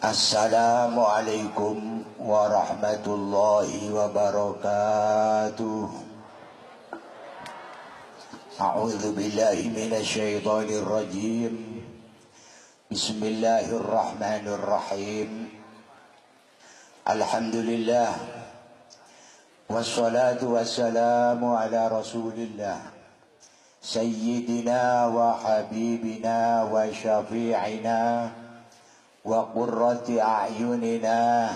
Assalamualaikum warahmatullahi wabarakatuh. A'udzu billahi minasy syaithanir rajim. Bismillahirrahmanirrahim. Alhamdulillah wassalatu wassalamu ala Rasulillah sayyidina wa habibina wa syafi'ina wa qurrati a'yunina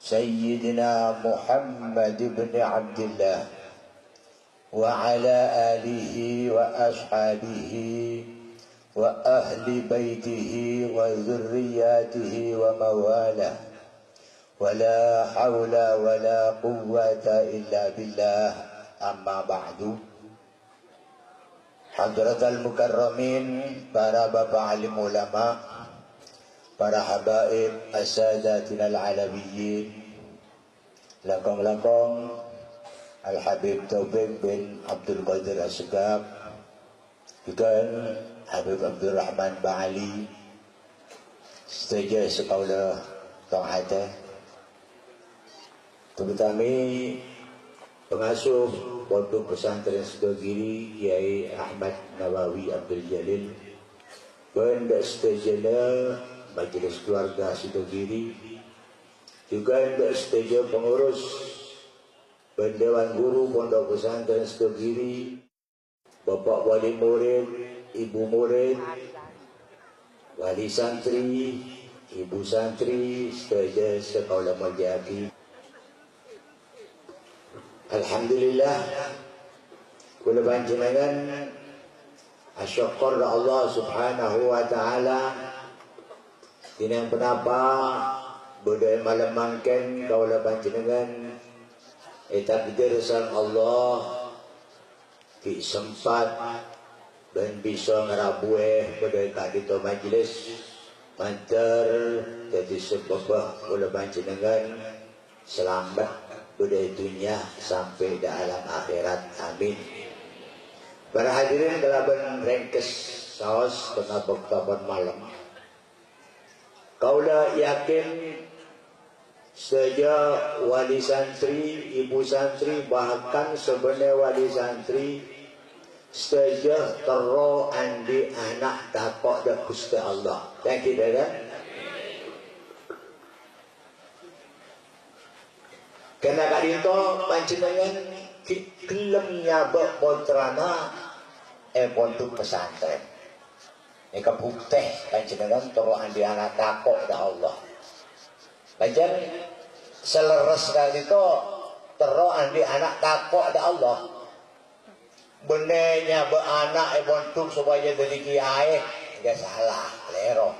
Sayyidina Muhammad ibn Abdullah wa ala alihi wa ashabihi wa ahli baitihi wa zurriyatihi wa mawalah wa la hawla wa la quwwata illa billah, amma ba'du. Hadratal mukarramin, para bapak alim ulama, para habaib as-sadatinal alawiyyin, langkong-langkong Al-Habib Taufik bin Abdul Qadir As-Segaf, dan Habib Abdul Rahman Ba'ali, setuju sekolah Tong Hata, terutama pengasuh Pondok Pesantren Sidogiri Kiai Ahmad Nawawi Abdul Jalil, dan setuju Majelis Keluarga Sidogiri, juga setuju pengurus Dewan Guru Pondok Pesantren Sidogiri, Bapak Wali Murid, Ibu Murid, Wali Santri, Ibu Santri, setuju sekolah Majaki. Alhamdulillah, kula panjenengan asyukur Allah Subhanahu wa taala dinang penapa budaya malam mangken kula panjenengan takdir sang Allah di sempat dan bisa ngerabueh budaya kadito majelis mantar jadi sebab kula panjenengan selamat budaya dunia sampai di alam akhirat, amin. Para hadirin dalam rengkes saos tengah bektapan malam, kaulah yakin sejak wali santri, ibu santri, bahkan sebenarnya wali santri sejak tero andi anak takok dak Gusti Allah. Dan kita kan karena kali itu panjenengan gelem nyabak pontrana pondok pesantren. Ini kebukti panjenengan terus andi anak takok da Allah. Panjen seleres kali itu terus andi anak takok da Allah. Bener nyabak anak pondok supaya jadi kiai, enggak salah, lero.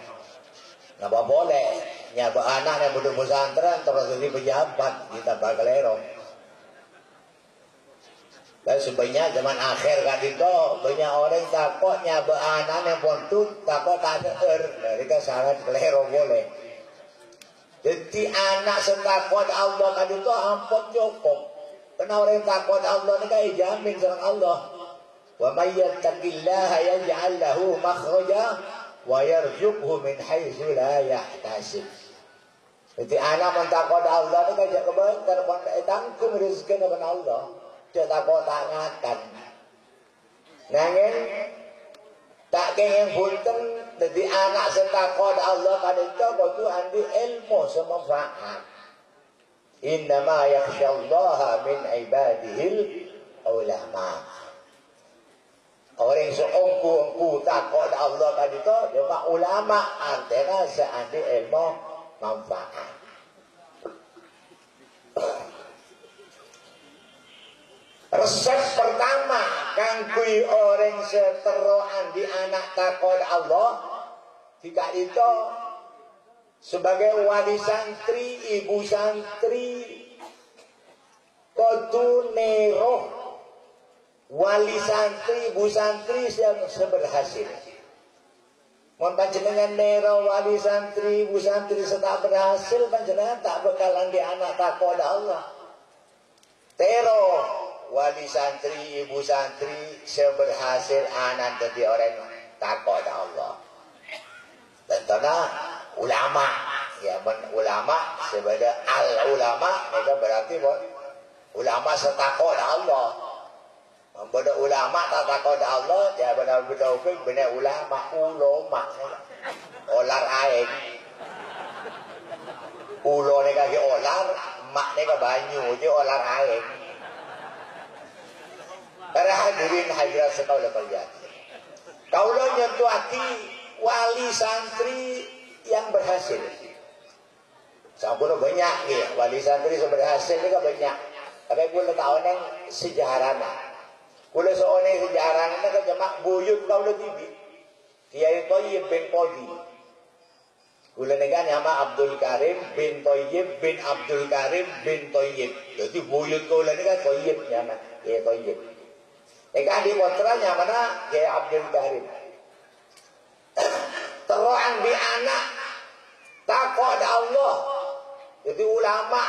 Nggak boleh nyabak anak yang butuh pesantren terus jadi pejabat, kita bakal lero. Dan sebenarnya zaman akhir kan itu banyak orang takut nyabak anak yang pondok takut tak seer, jadi kan sangat lero boleh. Jadi anak setakut Allah kan itu ampun cukup. Karena orang takut Allah ini kan jamin sama Allah. Wa may yattaqillaha yaj'al lahu makhraja wa yarzuqhu min haitsu la yahtasib. Jadi anak mentakut Allah ni kajak keban karena tangkum rezeki dengan Allah. Dia takut tangan. Nangin tak kenging punten jadi anak setakut Allah kan itu kudu andi ilmu semanfaat. Innama yakhsyallaha min ibadihil ulama. Orang seongku takut Allah kan itu cuma ulama, artinya seandi ilmu manfaat. Resep pertama kangkui orang seteroan di anak takut Allah jika itu sebagai wali santri, ibu santri kudu neroh wali santri, ibu santri yang seberhasil. Mohon panjenengan nero wali santri, ibu santri setak berhasil, panjenengan tak bakalan di anak takut Allah. Tero wali santri, ibu santri seberhasil anak jadi orang takut Allah. Tentunya ulama. Ya, ulama sebagai al-ulama itu berarti ulama setakwa Allah. Benda ulama tak takut Allah, ya benar-benar benar ulama. Olar air. Ulo ni kaki olar, mak ni ke banyu, dia olar air. Para hadirin hadirat sekalian kalian. Kaulah nyentuh hati wali santri yang berhasil. Sampun banyak ya, wali santri yang berhasil ni kan banyak. Tapi kulo tahu neng sejarahnya. Kulo seorang sejarahnya kan cuma buyut kaulah tibi. Kiai Thayyib bin Qadi. Kulo ni kan nama Abdul Karim bin Thayyib bin Abdul Karim bin Thayyib. Jadi buyut kulo ni kan Thayyib nama Kiai Thayyib. Eka di putranya mana Kiai Abdul Karim. Terang di anak takut Allah. Jadi ulama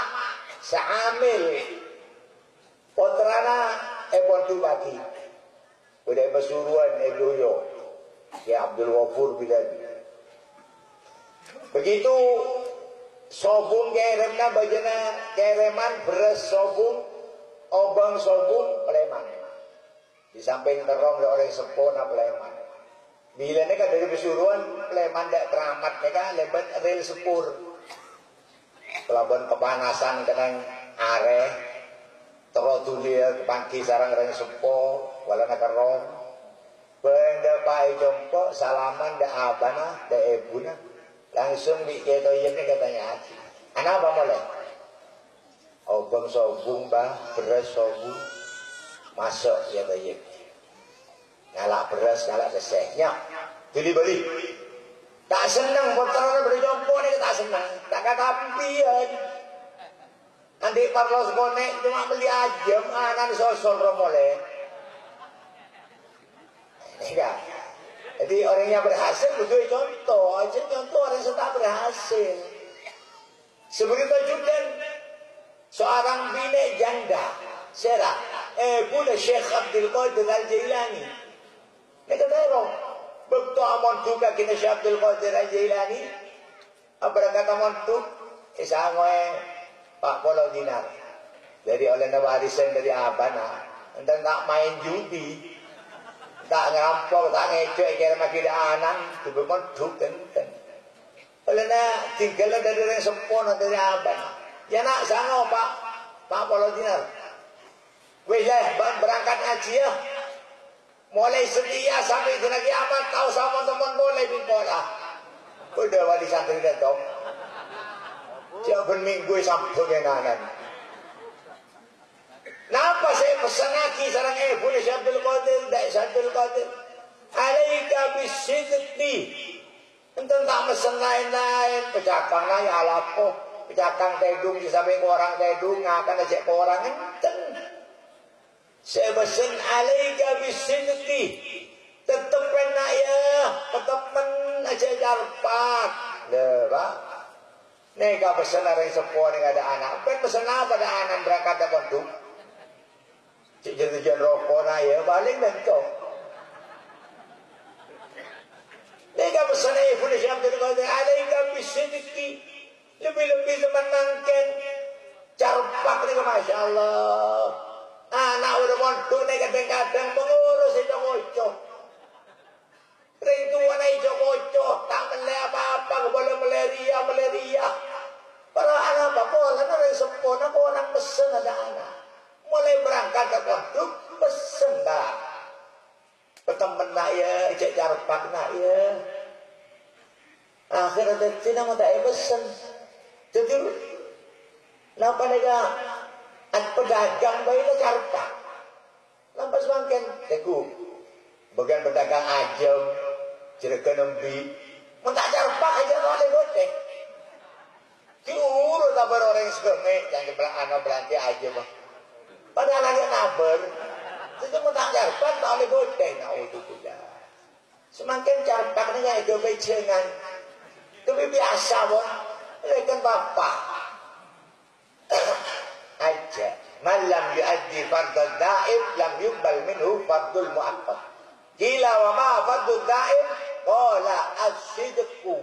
seamil putrana Ebon tu lagi. Udah bersuruhan Ebdoyo. Kiai Abdul Ghafur Biladi. Begitu sobung keremna bajana kereman beres sobung obang sobung Pleman. Di samping terong ada orang sepona Pleman. Bila ni kan dari bersuruhan Pleman dak teramat ni kan lebat rel sepur. Pelabuhan kepanasan kadang are. Terus tulia pangki sarang orang sepo wala nakarong. Benda pai jompo salaman dak abana dak ebuna. Langsung di Kiai ni katanya hati. Anak apa boleh? Obang sobung bah, beras sobung. Masuk ya Toyib. Ngalak beras, ngalak sesehnya. Beli-beli. Tak senang putra berjompo ni tak senang. Tak kata pian. Nanti parlos konek cuma beli aja, anak sosol romole. Enggak. Jadi orangnya berhasil butuh contoh, aja contoh orang yang tak berhasil. Sebegitu juga seorang bini janda, serah, pula Syekh Abdul Qadir Al-Jailani. Mereka tahu, betul aman juga kena Syekh Abdul Qadir Al-Jailani. Apa kata aman tu? Isangwe Pak Polo Dinar dari oleh warisan dari Abana, entah tak main judi, tak ngerampok, tak ngecek kira makin anak, tu memang duk tenten. Oleh nak tinggal dari orang sempurna dari Abana, ya nak sana Pak Polo Dinar, weh berangkat haji ya, mulai sedia sampai lagi amat tahu sama teman boleh bipola, udah wali santri datang. Jangan minggu sampai kenanan. Napa saya pesan lagi sarang boleh Syabdul Qadir, dak Syabdul Qadir. Alaika bisidqi. Entah tak pesan lain-lain, pecakang lain alapo, pecakang tedung sampai orang tedung akan ajak orang enten. Saya pesan alaika bisidqi. Tetap pernah ya, tetap aja jarpak. Pak. Nega pesan orang sepuh ni ada anak. Pesan apa ada anak berangkat ke Bandung? Cik jadi rokok na ya balik bentuk. Nega pesan ibu ni siapa tu kata ada ikan bisidiki lebih semenangkan carpak ni masya Allah. Anak udah Bandung ni kadang-kadang mengurus itu ngocok. Rintuan itu ngocok tak meleh apa-apa boleh meleria. Para anak apa boleh orang sempurna orang pesen ada anak. Mulai berangkat ke Bandung pesen dah. Berteman nak ya, ijak carpak nak ya. Akhirnya tidak mau tak pesen. Jadi, kenapa nega pedagang bayi le carpak? Lampas makin teguh. Bagian pedagang ajem, jerakan nembi, mentak carpak aja oleh gotek. Diurut kabar orang segemek, yang sebelah anak berantai aja mah. Padahal ada nabar, itu mentak carpak tak oleh gotek. Nah itu tidak. Semakin carpak ni yang itu becengan, tapi biasa boh, mereka bapak aja. Malam yuaddi fardhu daim, lam yuqbal minhu fardhul muakkad. Gila wa ma fardhu daim qala as-sidqu.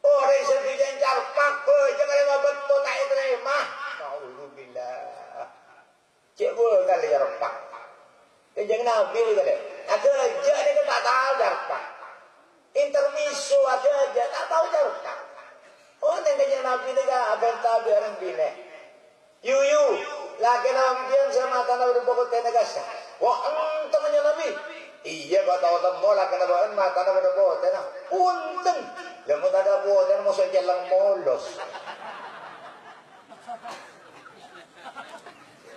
Orang sedih carpak jangan lewat betul tak terima. Alhamdulillah. Cik boleh kali carpak. Jangan nabi kali. Ada aja ni kan tak tahu carpak. Intermiso ada aja tak tahu carpak. Oh ni kan nabi ni kan apa tahu orang bina. Yuyu, lagi nampian sama tanah berpokok tenagasa. Wah, temannya nabi. Iya, kau tahu temu lah kena bawa mata nak berpokok tenag. Untung, lemu tak ada pokok tenag masuk jalan molos.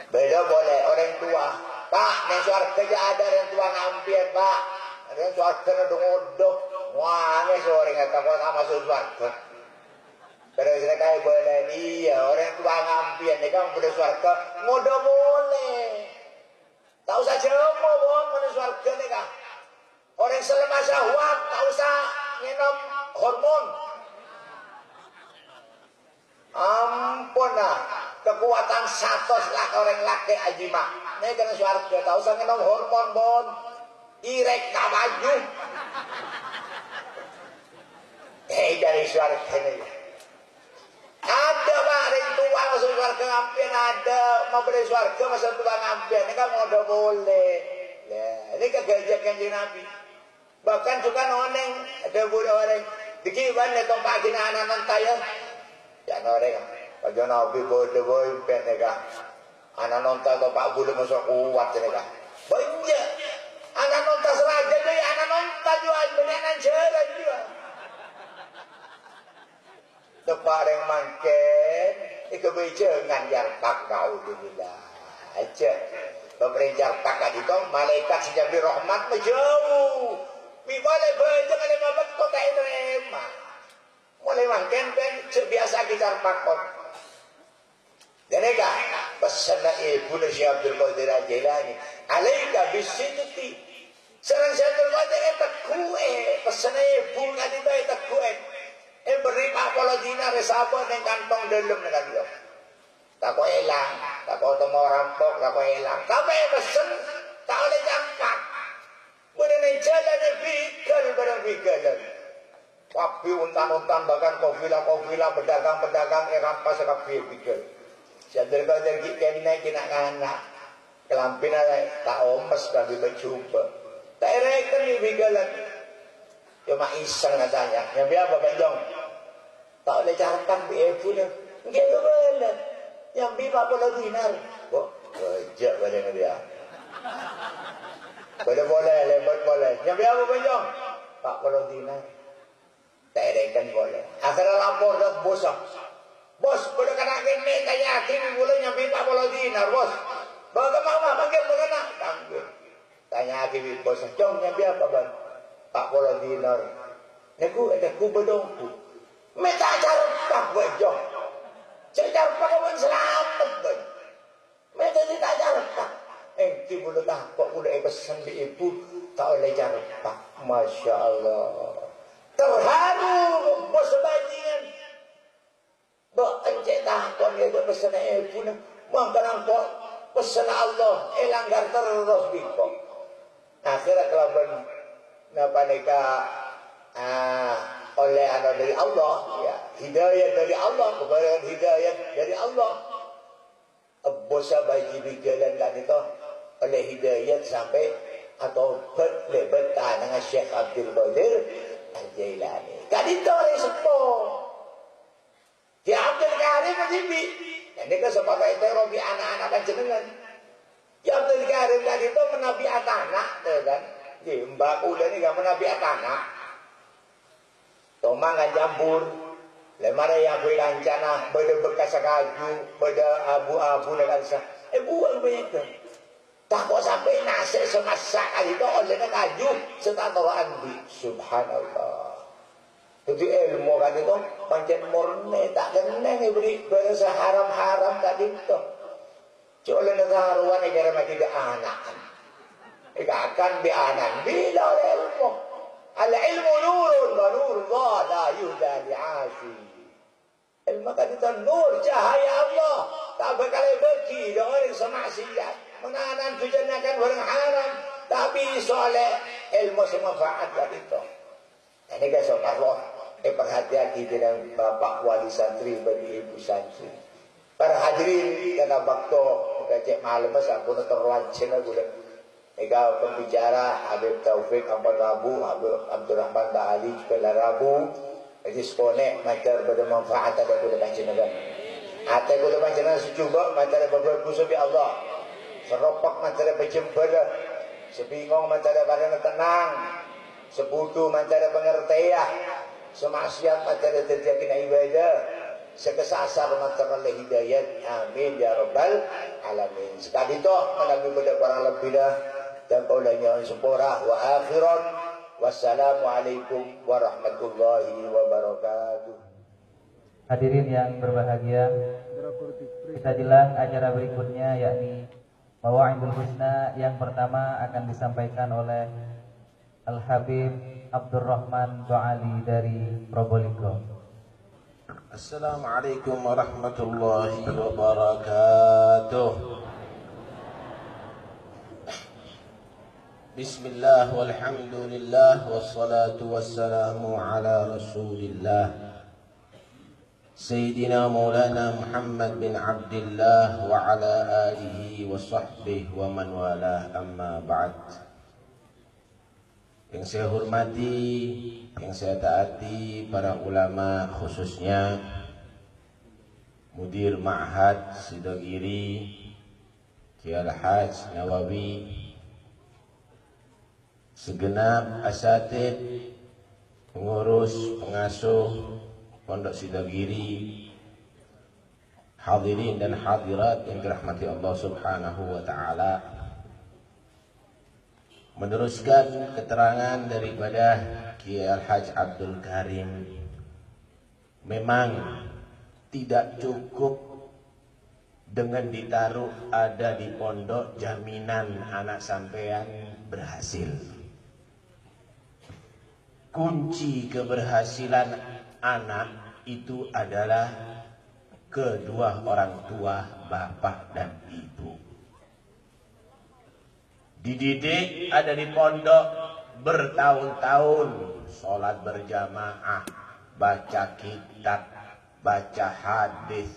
Beda boleh orang tua. Pak, yang suarga aja ada orang tua ngampian pak. Ada yang suarga ada ngodoh. Wah, ini seorang yang tak kau masuk suarga. Kalau saya kaya boleh, iya orang tua ngampian ni kan pada suarga, ngodoh boleh. Tak usah jemur bohong pada suarga ni kan. Orang selama syahwat tak usah minum hormon. Ampun lah, kekuatan satos lah orang laki ajima. Ini kan suarga, tak usah minum hormon bon. Irek tak baju. Dari suarga ni. Ada pak, orang tua masuk suarga ngampian ada. Mau beri suarga masuk tua ngampian. Ini kan udah boleh. Ya, ini kegajah kanjeng Nabi. Bahkan juga noneng. Ada budak orang. Dikiban ni tompak kina anak nontaya. Ya noreng. Pagi Nabi bodoh boy pen ni kah. Anak nontaya tompak bulu masuk kuat ni kah. Banyak. Anak nontaya seraja ni. Anak nontaya jual. Benar jalan juga. Tempat yang makan, itu jangan jarpak naudzubillah. Aja, pemerintah jarpak itu malaikat sejak rahmat menjauh. Boleh jangan lima betul tak terima. Mulai makan kan biasa kita jarpak pun. Jadi kan pesan ibu Syekh Abdul Qadir Al-Jilani, alaika bisidqi. Serang Syekh Abdul Qadir itu kue, pesan ibu kan itu kue. Beri Pak Polo Dinar resabot yang kantong dalam dengan dia. Tak kau hilang, tak kau temu rampok, tak kau hilang. Tapi pesen tak boleh jangkat. Benar jalan fikir, benar fikiran. Tapi untan-untan bahkan kafilah, pedagang-pedagang rampas kafe fikir. Sadar kau dari kena anak, kelampin ada tak omes kami berjumpa. Tak reken ni fikiran. Cuma iseng katanya. Yang biar apa Benjong? Tak boleh carakan BF ni. Gitu boleh. Yang biar apa dinar? Kok? Kejap pada dia. Boleh, lebat boleh. Yang biar apa Benjong? Tak boleh dinar. Tak rekan boleh. Akhirnya lapor ke bos. Bos, pada kena kini tanya akhir boleh yang biar apa dinar, bos. Bagaimana? Panggil bagaimana? Panggil. Tanya akhir bos. Jom yang biar apa bang? Tak boleh dinar. Aku ada ku bedongku. Minta carpak bejong. Carpak pun selamat bej. Minta tidak carpak. Enti boleh tak kok boleh pesan di ibu tak boleh carpak. Masya Allah. Terharu bos bajingan. Bok encik tak kok dia pesan ibu nak. Makanan kok pesan Allah. Langgar terus bikok. Akhirnya kelaban napa nikah oleh anak dari Allah ya, hidayah dari Allah, kebenaran hidayah dari Allah. Bosa bagi bigalan kan itu oleh hidayah sampai atau berlebetan dengan Syekh Abdul Qadir Al-Jilani. Kan itu orang semua. Di Abdul Karim Nabi. Ini kan sebagai terobi anak-anak dan jenengan. Di Abdul Karim kan itu menabi anak-anak kan. Di Mbak Uda ni kamu nabi anak. Tomang kan jambur. Lemara yang boleh lancana. Beda bekas kaju. Beda abu-abu dan kalsa. Buang banyak tu. Tak kok sampai nasi semasak kali itu olehnya kaju. Setantoran di. Subhanallah. Jadi ilmu kan itu. Pancen murni. Tak kena ni beri. Berasa haram-haram tadi itu. Cuma negara haruan negara mati tidak anak. Akan bianan bila ilmu. Al-ilmu nurun wa nurullah la yuhda li'asi. Ilmu kan itu nur cahaya Allah. Tak bakal bagi orang yang semaksiat. Menahan tujuanakan orang haram. Tapi soalnya ilmu semanfaat dari itu. Ini kan soal Allah. perhati-hati dengan Bapak Wali Santri bagi Ibu Santri. Para hadirin karena waktu cek malam aku terlancen aku dah. Ega pembicara Habib Taufik Ahmad Rabu, Habib Abdurrahman Ba'ali juga Rabu. Jadi sekonek macam bermanfaat ada aku dah macam ada. Ate aku dah macam ada sejuga macam ada beberapa subi Allah. Seropak macam ada berjemput. Sebingong macam ada badan tenang. Sebutu macam ada pengertian. Semaksiat macam ada terjadi ibadah. Sekesasar macam ada hidayat. Amin ya rabbal alamin. Sekali itu menabi pada para lebih dah dan kaulanya sempurna wa akhiran. Wassalamualaikum warahmatullahi wabarakatuh. Hadirin yang berbahagia, kita jelang acara berikutnya yakni Mawa'idul Husna. Yang pertama akan disampaikan oleh Al-Habib Abdurrahman Ba'ali dari Probolinggo. Assalamualaikum warahmatullahi wabarakatuh. Bismillah walhamdulillah wassalatu wassalamu ala rasulillah Sayyidina Maulana Muhammad bin Abdullah wa ala alihi wa sahbihi wa man wala amma ba'd. Yang saya hormati, yang saya taati para ulama, khususnya Mudir Ma'had Sidogiri Kiai Al-Haj Nawawi, segenap asatid, pengurus, pengasuh Pondok Sidogiri, hadirin dan hadirat yang dirahmati Allah Subhanahu wa taala. Meneruskan keterangan daripada Kiai Al-Haj Abdul Karim, memang tidak cukup dengan ditaruh ada di pondok jaminan anak sampean berhasil. Kunci keberhasilan anak itu adalah kedua orang tua, bapak dan ibu. Dididik ada di pondok bertahun-tahun, sholat berjamaah, baca kitab, baca hadis,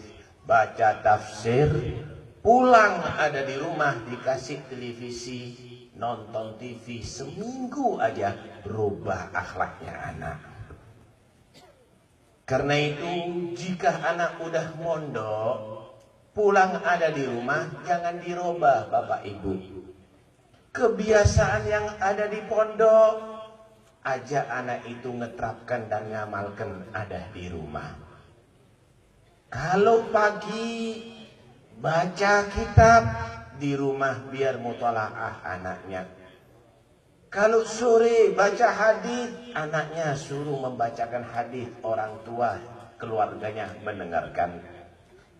baca tafsir, pulang ada di rumah dikasih televisi, nonton TV, seminggu aja berubah akhlaknya anak. Karena itu jika anak udah mondok, pulang ada di rumah, jangan dirubah bapak ibu. Kebiasaan yang ada di pondok, ajak anak itu ngeterapkan dan ngamalkan ada di rumah. Kalau pagi baca kitab di rumah biar mutalaah anaknya. Kalau sore baca hadis, anaknya suruh membacakan hadis, orang tua keluarganya mendengarkan.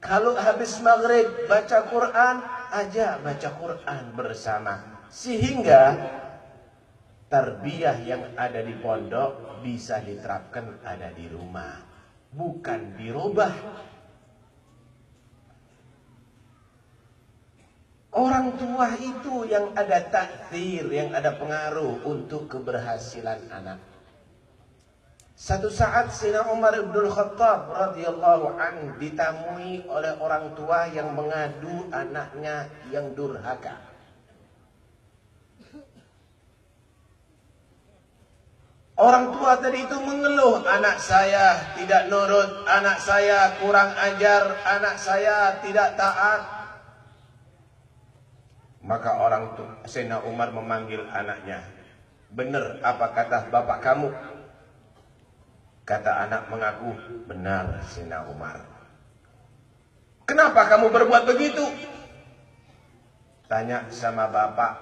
Kalau habis maghrib baca Quran, ajak baca Quran bersama. Sehingga tarbiyah yang ada di pondok bisa diterapkan ada di rumah, bukan dirubah. Orang tua itu yang ada takdir, yang ada pengaruh untuk keberhasilan anak. Satu saat Sayyidina Umar ibn Khattab radhiyallahu anhu ditamui oleh orang tua yang mengadu anaknya yang durhaka. Orang tua tadi itu mengeluh, anak saya tidak nurut, anak saya kurang ajar, anak saya tidak taat. Maka orang tua Sayyidina Umar memanggil anaknya. Benar apa kata bapak kamu? Kata anak mengaku, benar Sayyidina Umar. Kenapa kamu berbuat begitu? Tanya sama bapak,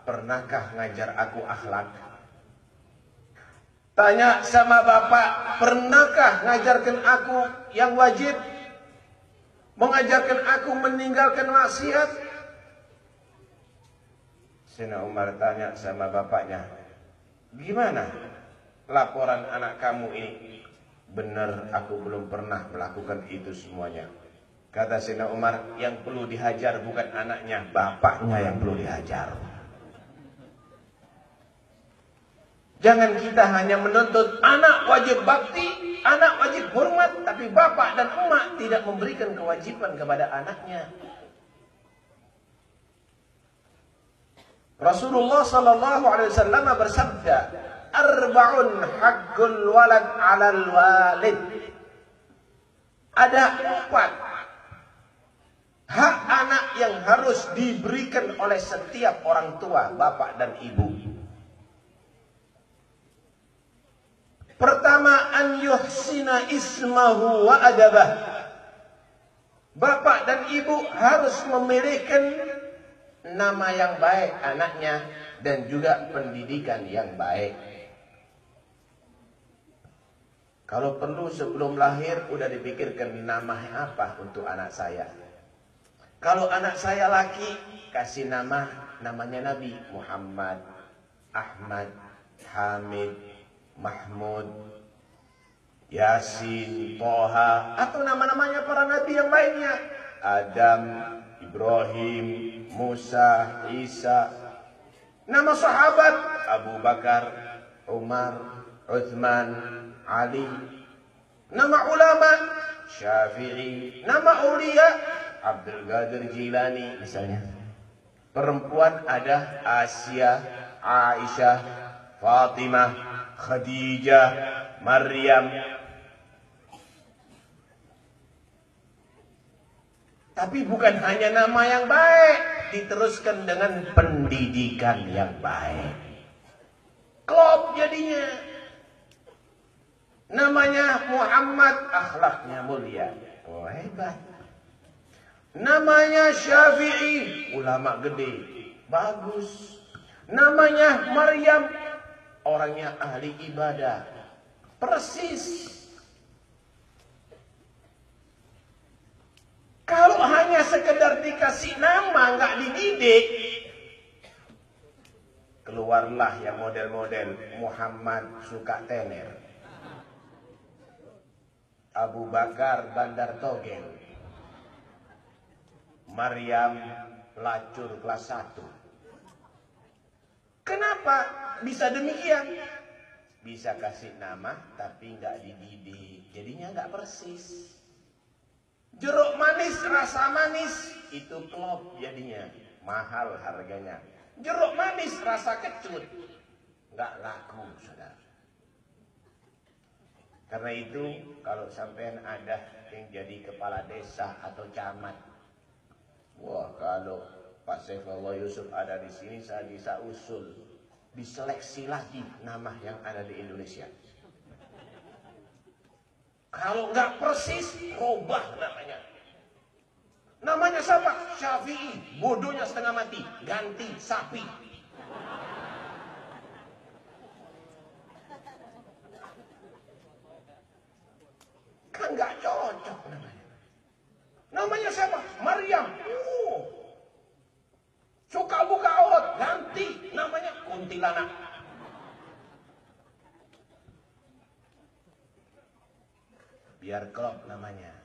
pernahkah ngajar aku akhlak? Tanya sama bapak, pernahkah ngajarkan aku yang wajib? Mengajarkan aku meninggalkan maksiat? Sayyidina Umar tanya sama bapaknya, gimana laporan anak kamu ini? Benar, aku belum pernah melakukan itu semuanya. Kata Sayyidina Umar, yang perlu dihajar bukan anaknya, bapaknya yang perlu dihajar. Jangan kita hanya menuntut anak wajib bakti, anak wajib hormat, tapi bapak dan emak tidak memberikan kewajiban kepada anaknya. Rasulullah sallallahu alaihi wasallam bersabda, "Arba'un haqqul walad 'alal walid." Ada 4 hak anak yang harus diberikan oleh setiap orang tua, bapak dan ibu. Pertama, an yuhsina ismahu wa adabah. Bapak dan ibu harus memiliki nama yang baik anaknya dan juga pendidikan yang baik. Kalau perlu sebelum lahir udah dipikirkan nama apa untuk anak saya. Kalau anak saya laki, kasih namanya Nabi Muhammad, Ahmad, Hamid, Mahmud, Yasin, Toha, atau nama-namanya para nabi yang lainnya. Adam, Ibrahim, Musa, Isa. Nama sahabat, Abu Bakar, Umar, Uthman, Ali. Nama ulama, Syafi'i. Nama ulia, Abdul Qadir Jilani misalnya. Perempuan ada Asia, Aisyah, Fatimah, Khadijah, Maryam. Tapi bukan hanya nama yang baik, diteruskan dengan pendidikan yang baik. Klop jadinya. Namanya Muhammad, akhlaknya mulia. Oh, hebat. Namanya Syafi'i, ulama gede. Bagus. Namanya Maryam, orangnya ahli ibadah. Persis. Kalau hanya sekedar dikasih nama, nggak dididik, keluarlah yang model-model Muhammad suka tener, Abu Bakar bandar togel, Maryam pelacur kelas 1. Kenapa bisa demikian? Bisa kasih nama tapi nggak dididik, jadinya nggak persis. Jeruk manis rasa manis itu klop jadinya, mahal harganya. Jeruk manis rasa kecut nggak laku, saudara. Karena itu kalau sampean ada yang jadi kepala desa atau camat, wah kalau Pak Saifullah Yusuf ada di sini, saya bisa usul diseleksi lagi nama yang ada di Indonesia. Kalau nggak persis, robah namanya. Namanya siapa? Syafi'i. Bodohnya setengah mati. Ganti sapi. Kan nggak cocok namanya. Namanya siapa? Maryam. Suka buka aurat. Ganti namanya kuntilanak. Biar klop namanya.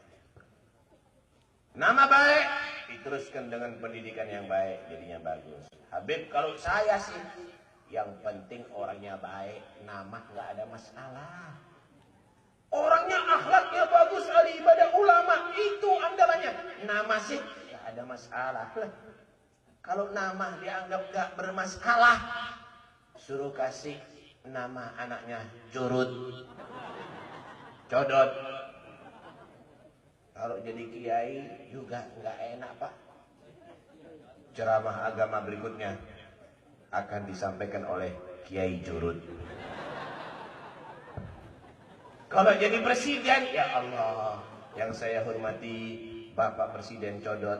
Nama baik diteruskan dengan pendidikan yang baik, jadinya bagus. Habib, kalau saya sih yang penting orangnya baik, nama nggak ada masalah. Orangnya akhlaknya bagus, ahli ibadah, ulama, itu andalannya. Nama sih nggak ada masalah. Kalau nama dianggap nggak bermasalah, suruh kasih nama anaknya Curut, Codot. Kalau jadi kiai juga nggak enak, Pak. Ceramah agama berikutnya akan disampaikan oleh Kiai Curut. Kalau jadi presiden, ya Allah, yang saya hormati Bapak Presiden Codot.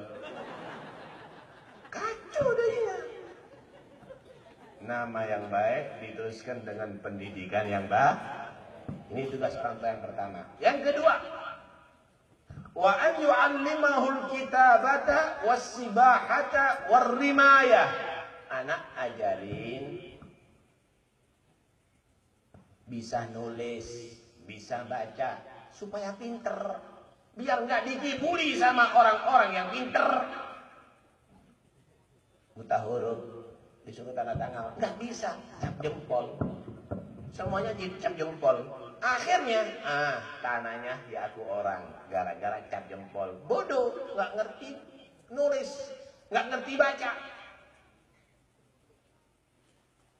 Kacau darinya. Nama yang baik diteruskan dengan pendidikan yang baik. Ini tugas orang tua yang pertama. Yang kedua, wa an yu'allimahul kitabata was-sibahata war-rimayah. Anak ajarin bisa nulis, bisa baca supaya pinter, biar nggak dikibuli sama orang-orang yang pinter. Buta huruf disuruh tanda tangan nggak bisa, cap jempol, semuanya cap jempol. Akhirnya, tanahnya ya aku orang. Gara-gara cap jempol. Bodoh, nggak ngerti nulis, nggak ngerti baca.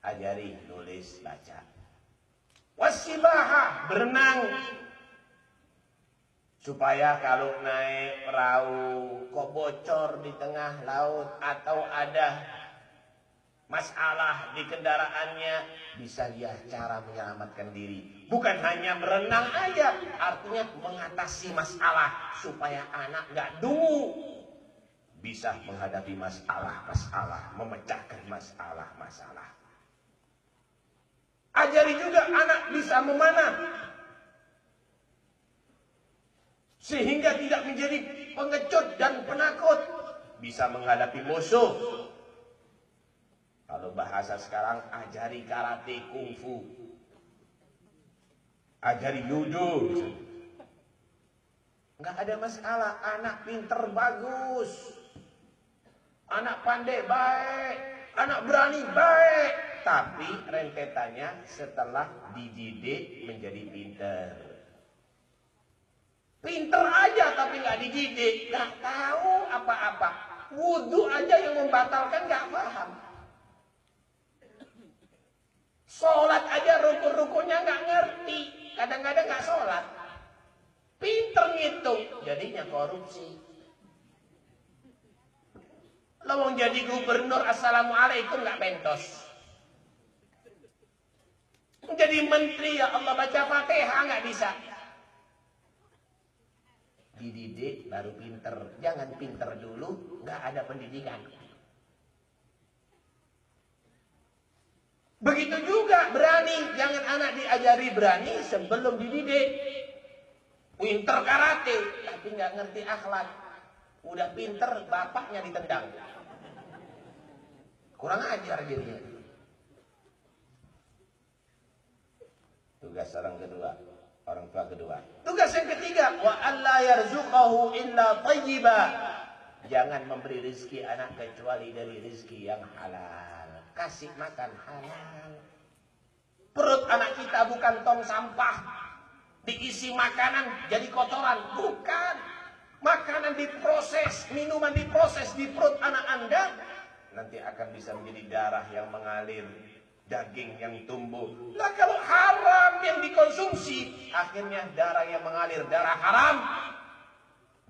Ajari nulis baca. Wasibaha, berenang. Supaya kalau naik perahu kok bocor di tengah laut atau ada masalah di kendaraannya, bisa dia cara menyelamatkan diri. Bukan hanya berenang aja, artinya mengatasi masalah supaya anak nggak dungu, bisa menghadapi masalah-masalah, memecahkan masalah-masalah. Ajari juga anak bisa memanah sehingga tidak menjadi pengecut dan penakut, bisa menghadapi musuh. Kalau bahasa sekarang, ajari karate, kungfu, ajari judo. Nggak ada masalah, anak pinter bagus, anak pandai baik, anak berani baik. Tapi rentetannya setelah dididik menjadi pinter. Pinter aja tapi nggak dididik, nggak tahu apa-apa. Wudhu aja yang membatalkan nggak paham. Sholat aja rukun-rukunnya nggak ngerti, kadang-kadang nggak sholat. Pinter ngitung, jadinya korupsi. Lo mau jadi gubernur assalamualaikum nggak pentos. Jadi menteri ya Allah baca Fatihah nggak bisa. Dididik baru pinter, jangan pinter dulu nggak ada pendidikan. Begitu juga berani, jangan anak diajari berani sebelum dididik. Pinter karate tapi nggak ngerti akhlak, udah pinter bapaknya ditendang, kurang ajar jadinya. Tugas orang kedua, orang tua kedua. Tugas yang ketiga, wa alla yarzuqahu illa thayyiba. Jangan memberi rezeki anak kecuali dari rezeki yang halal. Kasih makan halal. Perut anak kita bukan tong sampah, diisi makanan jadi kotoran, bukan. Makanan diproses, minuman diproses di perut anak Anda, nanti akan bisa menjadi darah yang mengalir, daging yang tumbuh. Nah kalau haram yang dikonsumsi, akhirnya darah yang mengalir, darah haram.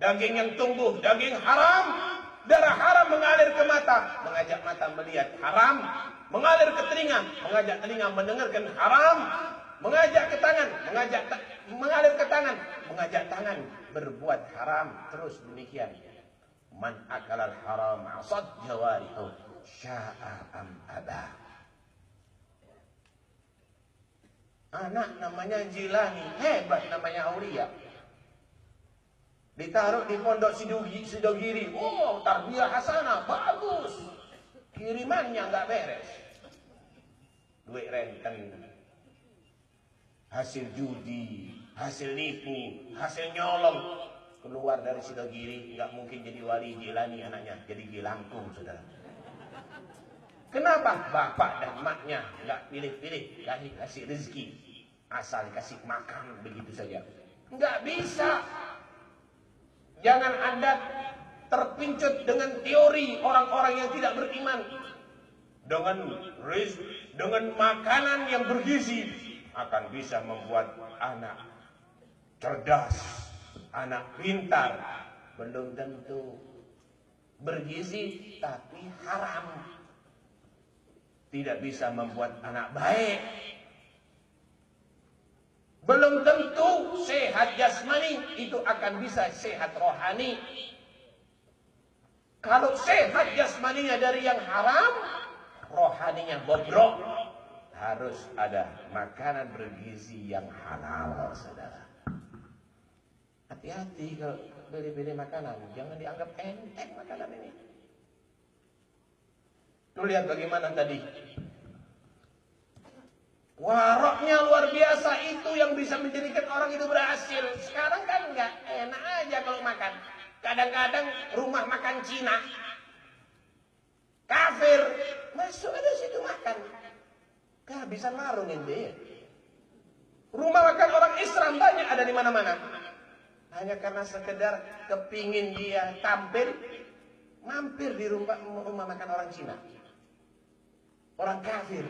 Daging yang tumbuh, daging haram. Darah haram mengalir ke mata, mengajak mata melihat haram. Mengalir ke telinga, mengajak telinga mendengarkan haram. Mengajak ke tangan, mengalir ke tangan, mengajak tangan berbuat haram. Terus demikian. Man akalal haram asad jawarihu sya'a am abah. Anak namanya Jilani, hebat namanya Aulia. Ditaruh di pondok Sidogiri. Oh, tarbiyah hasanah, bagus. Kirimannya nggak beres. Duit renten, hasil judi, hasil nipu, hasil nyolong. Keluar dari Sidogiri, nggak mungkin jadi wali Jilani anaknya, jadi Gilangkung, saudara. Kenapa? Bapak dan emaknya nggak pilih-pilih, kasih rezeki, asal dikasih makan begitu saja. Nggak bisa. Jangan Anda terpincut dengan teori orang-orang yang tidak beriman. Dengan makanan yang bergizi akan bisa membuat anak cerdas, anak pintar. Belum tentu bergizi tapi haram. Tidak bisa membuat anak baik. Belum tentu sehat jasmani itu akan bisa sehat rohani. Kalau sehat jasmaninya dari yang haram, rohaninya bobrok. Harus ada makanan bergizi yang halal, saudara. Hati-hati kalau pilih-pilih makanan, jangan dianggap enteng makanan ini. Tuh lihat bagaimana tadi. Waroknya luar biasa, itu yang bisa menjadikan orang itu berhasil. Sekarang kan enggak, enak aja kalau makan. Kadang-kadang rumah makan Cina, kafir, masuk ada situ makan. Kehabisan warung ente. Rumah makan orang Islam banyak ada di mana-mana. Hanya karena sekedar kepingin dia tampil, mampir di rumah makan orang Cina. Orang kafir.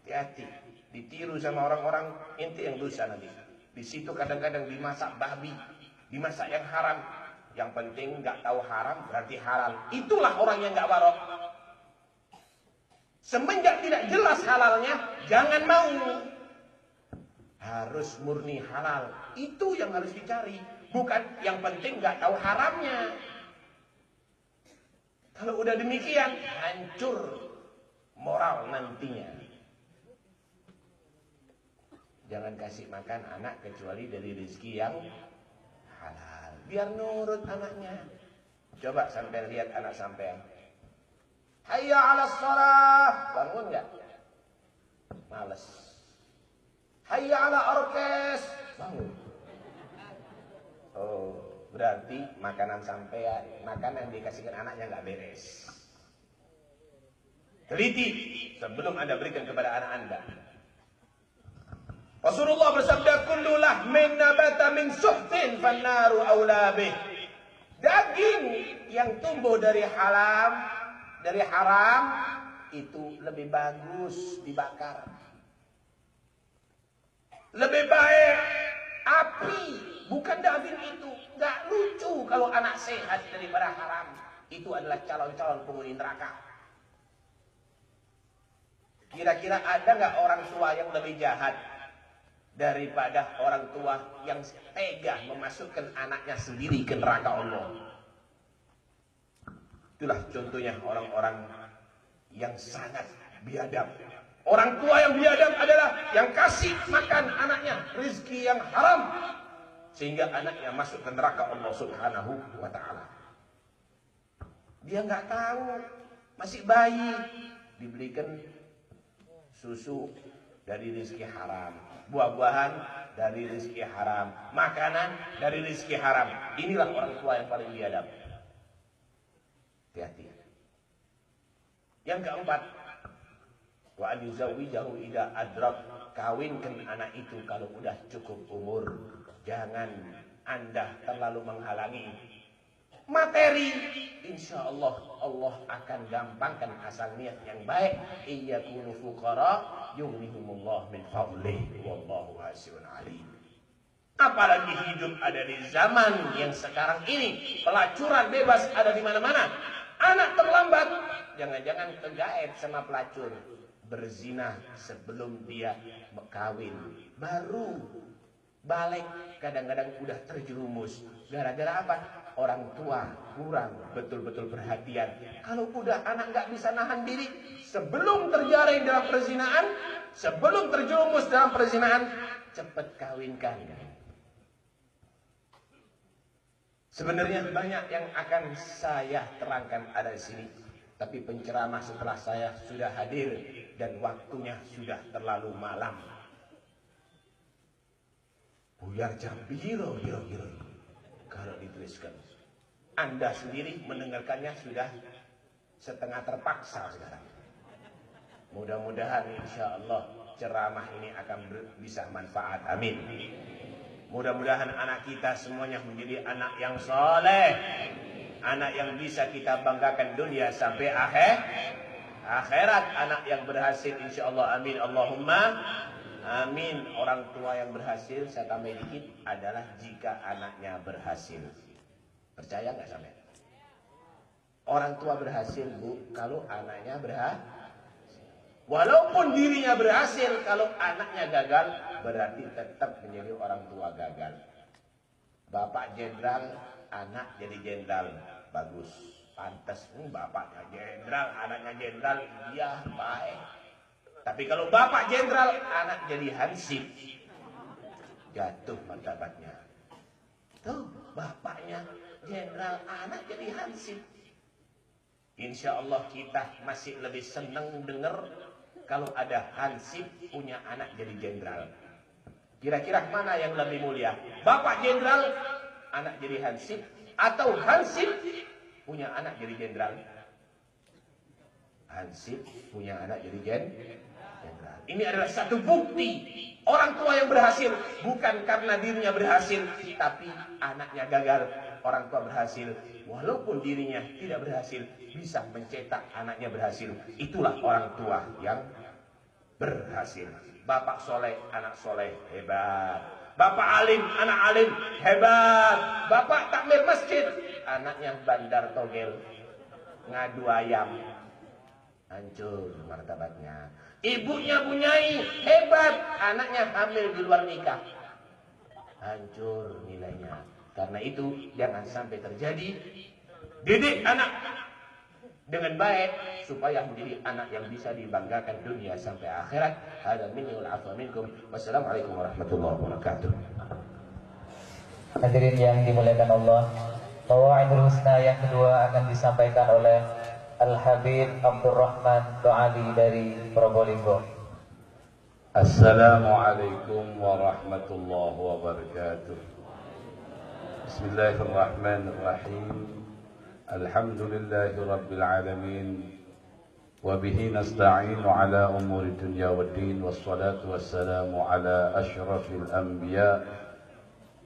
Hati-hati. Ditiru sama orang-orang, inti yang dosa nanti. Di situ kadang-kadang dimasak babi, dimasak yang haram. Yang penting nggak tahu haram berarti halal. Itulah orang yang nggak barok. Semenjak tidak jelas halalnya, jangan mau. Harus murni halal. Itu yang harus dicari. Bukan yang penting nggak tahu haramnya. Kalau udah demikian, hancur moral nantinya. Jangan kasih makan anak kecuali dari rezeki yang halal. Biar nurut anaknya. Coba sampai lihat anak sampean. Hayya 'alas shalah. Bangun enggak? Males. Hayya 'ala orkes. Bangun. Oh, berarti makanan sampean, makanan yang dikasihkan anaknya enggak beres. Teliti sebelum Anda berikan kepada anak Anda. Rasulullah bersabda, kullu lahmin nabata min suhtin fannaru aula bih. Daging yang tumbuh dari haram itu lebih bagus dibakar. Lebih baik api, bukan daging itu. Nggak lucu kalau anak sehat daripada haram. Itu adalah calon-calon penghuni neraka. Kira-kira ada nggak orang tua yang lebih jahat daripada orang tua yang tega memasukkan anaknya sendiri ke neraka Allah? Itulah contohnya orang-orang yang sangat biadab. Orang tua yang biadab adalah yang kasih makan anaknya rezeki yang haram, sehingga anaknya masuk ke neraka Allah Subhanahu wa ta'ala. Dia nggak tahu, masih bayi, dibelikan susu dari rezeki haram, buah-buahan dari rezeki haram, makanan dari rezeki haram. Inilah orang tua yang paling biadab. Hati-hati. Yang keempat, wa an yuzawwijahu idza adrak, kawinkan anak itu kalau udah cukup umur. Jangan Anda terlalu menghalangi materi. Insya Allah Allah akan gampangkan asal niat yang baik. Iyakunu fuqara yughnihumullah min fadlihi wallahu wasi'un alim. Apalagi hidup ada di zaman yang sekarang ini, pelacuran bebas ada di mana-mana. Anak terlambat, jangan-jangan kegaet sama pelacur, berzina sebelum dia kawin, baru balik, kadang-kadang udah terjerumus. Gara-gara apa? Orang tua kurang betul-betul perhatian. Kalau udah anak nggak bisa nahan diri, sebelum terjaring dalam perzinaan, sebelum terjerumus dalam perzinaan, cepat kawinkan. Sebenarnya banyak yang akan saya terangkan ada di sini, tapi penceramah setelah saya sudah hadir dan waktunya sudah terlalu malam. Buyar jam biru kalau dituliskan. Anda sendiri mendengarkannya sudah setengah terpaksa sekarang. Mudah-mudahan insya Allah ceramah ini akan bisa manfaat. Amin. Mudah-mudahan anak kita semuanya menjadi anak yang soleh, anak yang bisa kita banggakan dunia sampai akhirat, anak yang berhasil insya Allah. Amin Allahumma amin. Orang tua yang berhasil, saya tambah dikit, adalah jika anaknya berhasil. Percaya nggak sampai? Orang tua berhasil, Bu, kalau anaknya berhasil. Walaupun dirinya berhasil, kalau anaknya gagal, berarti tetap menjadi orang tua gagal. Bapak jenderal, anak jadi jenderal, bagus, pantas. Bapaknya jenderal, anaknya jenderal, iya baik. Tapi kalau bapak jenderal, anak jadi hansip, jatuh martabatnya. Tuh, bapaknya jenderal, anak jadi hansip. Insya Allah kita masih lebih senang dengar kalau ada hansip punya anak jadi jenderal. Kira-kira mana yang lebih mulia? Bapak jenderal, anak jadi hansip, atau hansip punya anak jadi jenderal? Hansip punya anak jadi jenderal. Ini adalah satu bukti orang tua yang berhasil bukan karena dirinya berhasil, tapi anaknya gagal. Orang tua berhasil, walaupun dirinya tidak berhasil, bisa mencetak anaknya berhasil. Itulah orang tua yang berhasil. Bapak soleh, anak soleh, hebat. Bapak alim, anak alim, hebat. Bapak takmir masjid, anaknya bandar togel, ngadu ayam, hancur martabatnya. Ibunya bunyai, hebat. Anaknya hamil di luar nikah, hancur nilainya. Karena itu jangan sampai terjadi. Didik anak dengan baik supaya menjadi anak yang bisa dibanggakan dunia sampai akhirat. Hada minni wal afwa minkum. Wassalamualaikum warahmatullahi wabarakatuh. Hadirin yang dimuliakan Allah, Mawa'idul Husna yang kedua akan disampaikan oleh Al-Habib Abdurrahman Doali dari Probolinggo. Assalamualaikum warahmatullahi wabarakatuh. Bismillahirrahmanirrahim. Alhamdulillahi rabbil alamin. Wabihi nasta'inu ala umuri dunya waddin. Wassalatu wassalamu ala ashrafil anbiya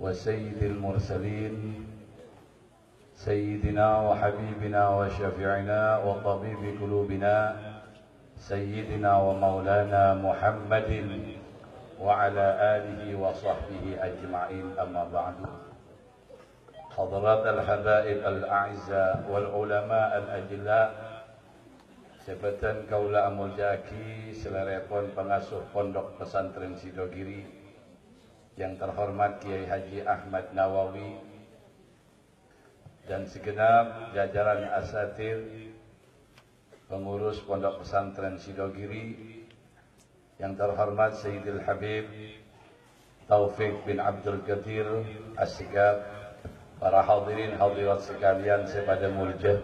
wa sayyidil mursalin, sayyidina wa habibina wa syafi'ina wa tabibi qulubina, sayyidina wa maulana Muhammadin wa ala alihi wa sahbihi ajma'in. Amma ba'du. Hadirat al-habaib al-a'izza wal ulama al-ajilla, sebatan kaula amul jaki selerepon pengasuh pondok pesantren Sidogiri yang terhormat Kiai Haji Ahmad Nawawi dan segenap jajaran asatir pengurus pondok pesantren Sidogiri yang terhormat Sayyidil Habib Taufik bin Abdul Qadir As-Sigab, para hadirin hadirat sekalian sepada mulja.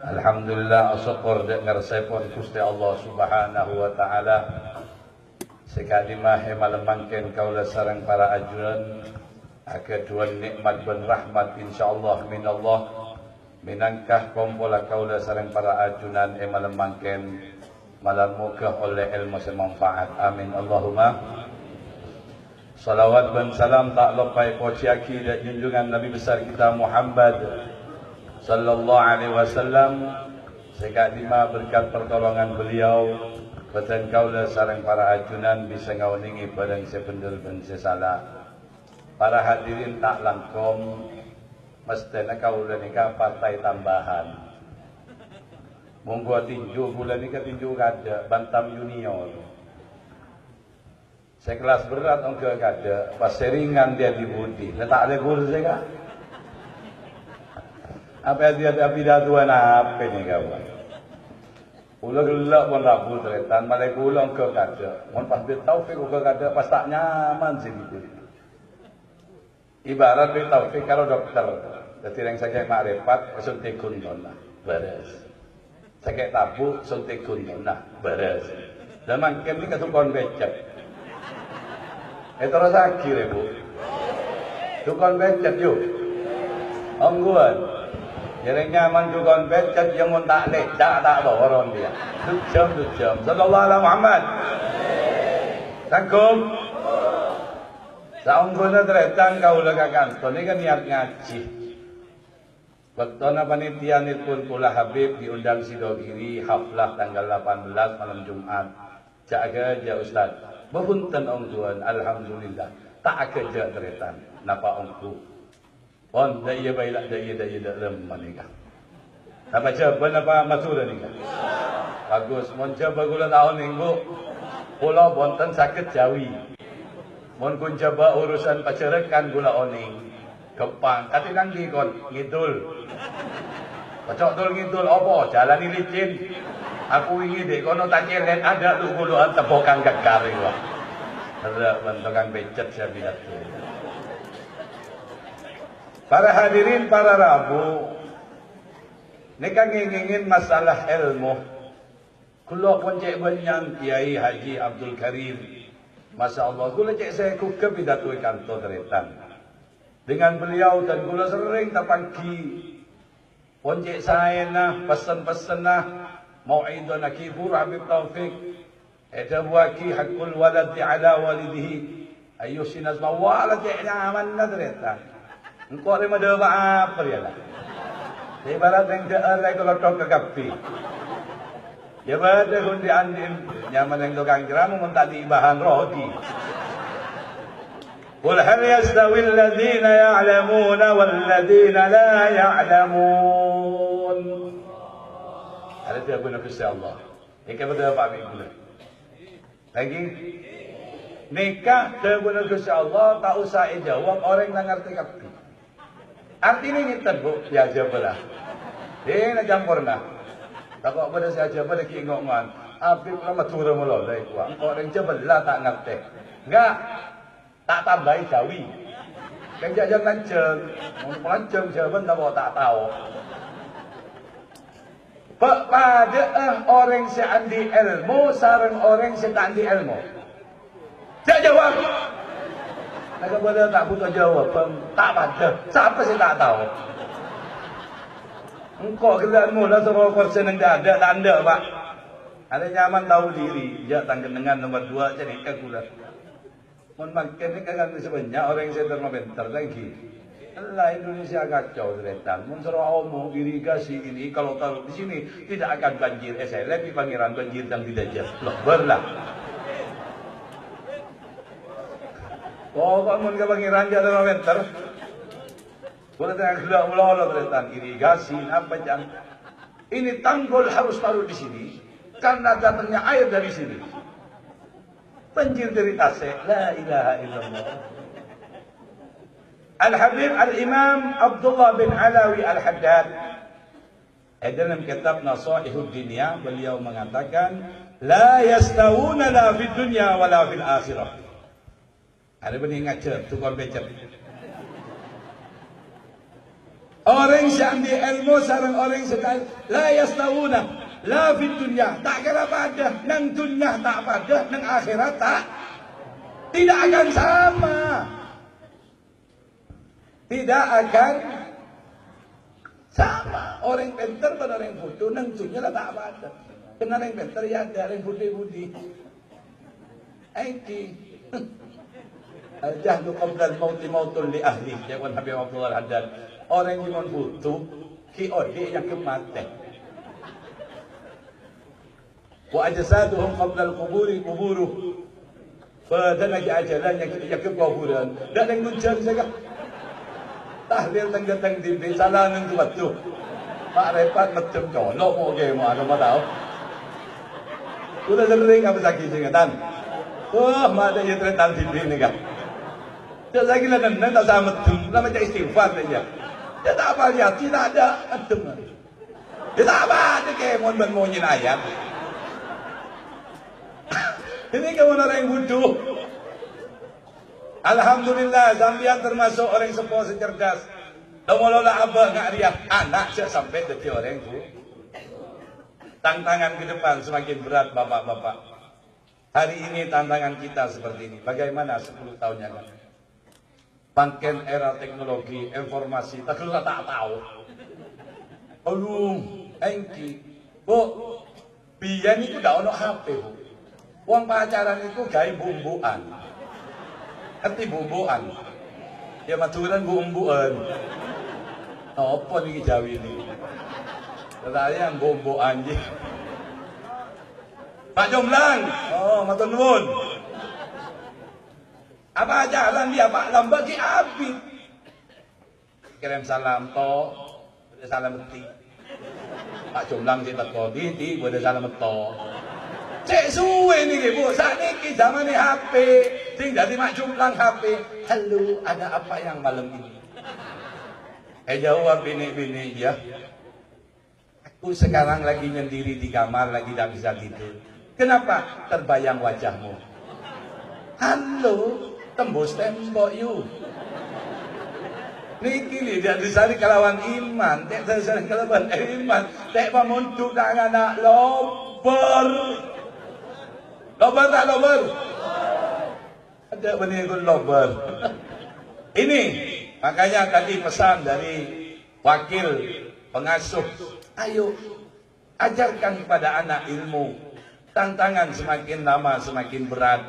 Alhamdulillah syukur dengar sepon Gusti Allah Subhanahu wa taala sekali mahe malemangken kaula sareng para ajuran akeduan nikmat dan rahmat insyaallah minallah minangkah kompola kaula sareng para ajunan malemangken malam muka oleh ilmu semanfaat. Amin Allahumma. Salawat dan salam tak lupa pociaki dan junjungan Nabi besar kita Muhammad sallallahu alaihi wasallam sekadima berkat pertolongan beliau beten kaula sareng para ajunan bisa ngawningi padang sependel ben sesala. Para hadirin tak langkom mestena kaula nika partai tambahan. Monggo tinju bulan nika tinju kada bantam junior. Sekelas berat engkau kada, pas seringan dia dibudi. Letak ada kursi kah? Apa dia ada pidatuan apa ni kawan? Ulah gelak pun tak putretan, malah ulang engkau kada. Mun pas dia taufik engkau kada, pas tak nyaman sih gitu. Ibarat dia taufik kalau dokter, jadi yang sakit makrifat suntik kunton lah, beres. Sakit tabu suntik kunton lah, beres. Dan makin ni ketukon becek. Terus akhir bu, tukang becet yuk, ongguan, jadi nyaman tukang becet yang mun tak leh, tak orang dia, jam, sallallahu alaihi Muhammad, tangkum, saungguan teretan kau lekakan, tu ni kan niat ngaji, waktu na panitia ni pun pula Habib diundang Sidogiri haflah tanggal 18 malam Jumat, jaga aja Ustaz. Berpunten orang tuan, alhamdulillah. Tak kerja teretan, napa ongku. On daya baiklah daya lemah nikah. Apa coba napa masuk nikah? Bagus, mon coba gula tahun minggu. Pulau Bonten sakit Jawi. Mon kun coba urusan pacerakan gula oning. Kepang, kati nang di kon ngidul. Pacok dul ngidul apa? Jalan licin. Aku ingin dek kono tacelet ada lu guluan tepokan gegari wah. Ada bentukan becet saya bilang tu. Para hadirin para rabu, nikah ngingin masalah ilmu. Kulo pun cek benyang Kiai Haji Abdul Karim. Masya Allah, kulo cek saya kuke pidato kantor teretan. Dengan beliau dan kulo sering tak pagi. Pun cek saya nah pesan-pesan nah. Mau'idun akibur Habib Taufik. Ada buaki hakul walad ala walidihi. Ayo sinas mawalad i'naman nadreta. Engkau ada mada apa dia lah. Ibarat yang dia kalau tok kekapi. Ya pada kundi andim nyaman yang tukang keramu minta diibahan roti. Qul hal yastawi alladhina ya'lamuna wal ladhina la ya'lamun. Ada dia guna Gusti Allah. Ini kepada Pak Ibu. Lagi nikah dengan Gusti Allah tak usah jawab orang yang ngerti kabeh. Artinya ngiten Bu, ya jabalah. Dia nak campurna. Tak kok pada saja pada ki ngongan. Habib lama turun mula lai kuat. Orang jabalah tak ngerti. Enggak. Tak tambahi jawi. Kan jangan lanceng. Lanceng jawaban tak tahu. Pada orang yang andi ilmu sarang orang yang tak andi ilmu. Tak jawab. Kalau boleh tak butuh jawab, tak pada. Siapa sih tak tahu? Engkau kelihatanmu lah suruh kursi yang tak ada, tak ada Pak. Ada nyaman tahu diri. Ya tangga dengan nomor 2 jadi kekulat. Mohon makan ni kan sebenarnya orang yang termometer lagi. Allah Indonesia kacau ternyata. Mensuruh omong irigasi ini kalau taruh di sini tidak akan banjir. Saya lagi pangeran banjir dan tidak jatuh. Berlah. Oh, kamu ke pangeran jatuh termometer. Boleh tengah gelap ulah ternyata irigasi apa jam. Ini tanggul harus taruh di sini karena datangnya air dari sini. Banjir dari Tasik. La ilaha illallah. Al-Habib Al-Imam Abdullah bin Alawi Al-Haddad dalam kitab Nasaihud Dunya beliau mengatakan la yastawuna la fid dunya wala fil akhirah. Ada benih ngajar tukang becek. Orang yang di ilmu sarang orang sedang la yastawuna la fid dunya tak kira pada nang dunya tak pada nang akhirat tak tidak akan sama. Tidak akan sama. Orang pintar pada orang bodoh nangsunya lah tak ada. Kena orang pintar ya ada orang budi-budi. Aiki. Al-jahlu qabla al-mauti mautun li ahli. Jawaban Habib Abdullah Al-Haddad. Orang yang butuh ki ode yang kematian. Wa ajsaduhum qabla al-quburi quburuh. Pada lagi ajalan yang kekuburan. Dan yang nuncang saja. Tahlil tengah-tengah di salah nang tu betul. Pak Repat macam colok mau ke mau ada tahu. Sudah sering apa sakit singatan. Oh, mada ya trental di sini kan. Dia lagi lah dan tak sama tu, lama jadi istighfar saja. Dia tak apa dia, tidak ada adem. Dia tak apa dia ke mon ben mau nyin ayat. Ini kamu orang yang bodoh. Alhamdulillah, Zambia termasuk orang sepuh secerdas. Lamolola abah ngariak anak saya sampai jadi orang itu. Tantangan ke depan semakin berat bapak-bapak. Hari ini tantangan kita seperti ini. Bagaimana 10 tahun yang lalu? Makin era teknologi, informasi, tak tahu. Aduh, engki. Bu, biyen itu dah ono HP, Bu. Uang pacaran itu gaya bumbuan. Ngerti bumbuan. Ya maturan bumbuan. Apa nih Jawi ini? Katanya yang bumbuan je. Pak Jomlang. Oh, matur nuwun. Apa jalan dia Pak lambat ki api. Kirim salam to, salam meti. Pak Jomlang sing teko di boleh salam to. Cek suwe nih Bu, saat ini zaman ini HP, sing jadi mak Jomlang HP. Halo, ada apa yang malam ini? Jawab bini-bini ya. Aku sekarang lagi nyendiri di kamar, lagi tak bisa tidur. Kenapa? Terbayang wajahmu. Halo, tembus tembok you. Niki lihat disari kelawan iman, tek disari kelawan iman, tek pamuntuk dak anak lober. Lober tak lober? Ada benih ikut lober. Ini makanya tadi pesan dari wakil pengasuh. Ayo Ajarkan kepada anak ilmu. Tantangan semakin lama semakin berat.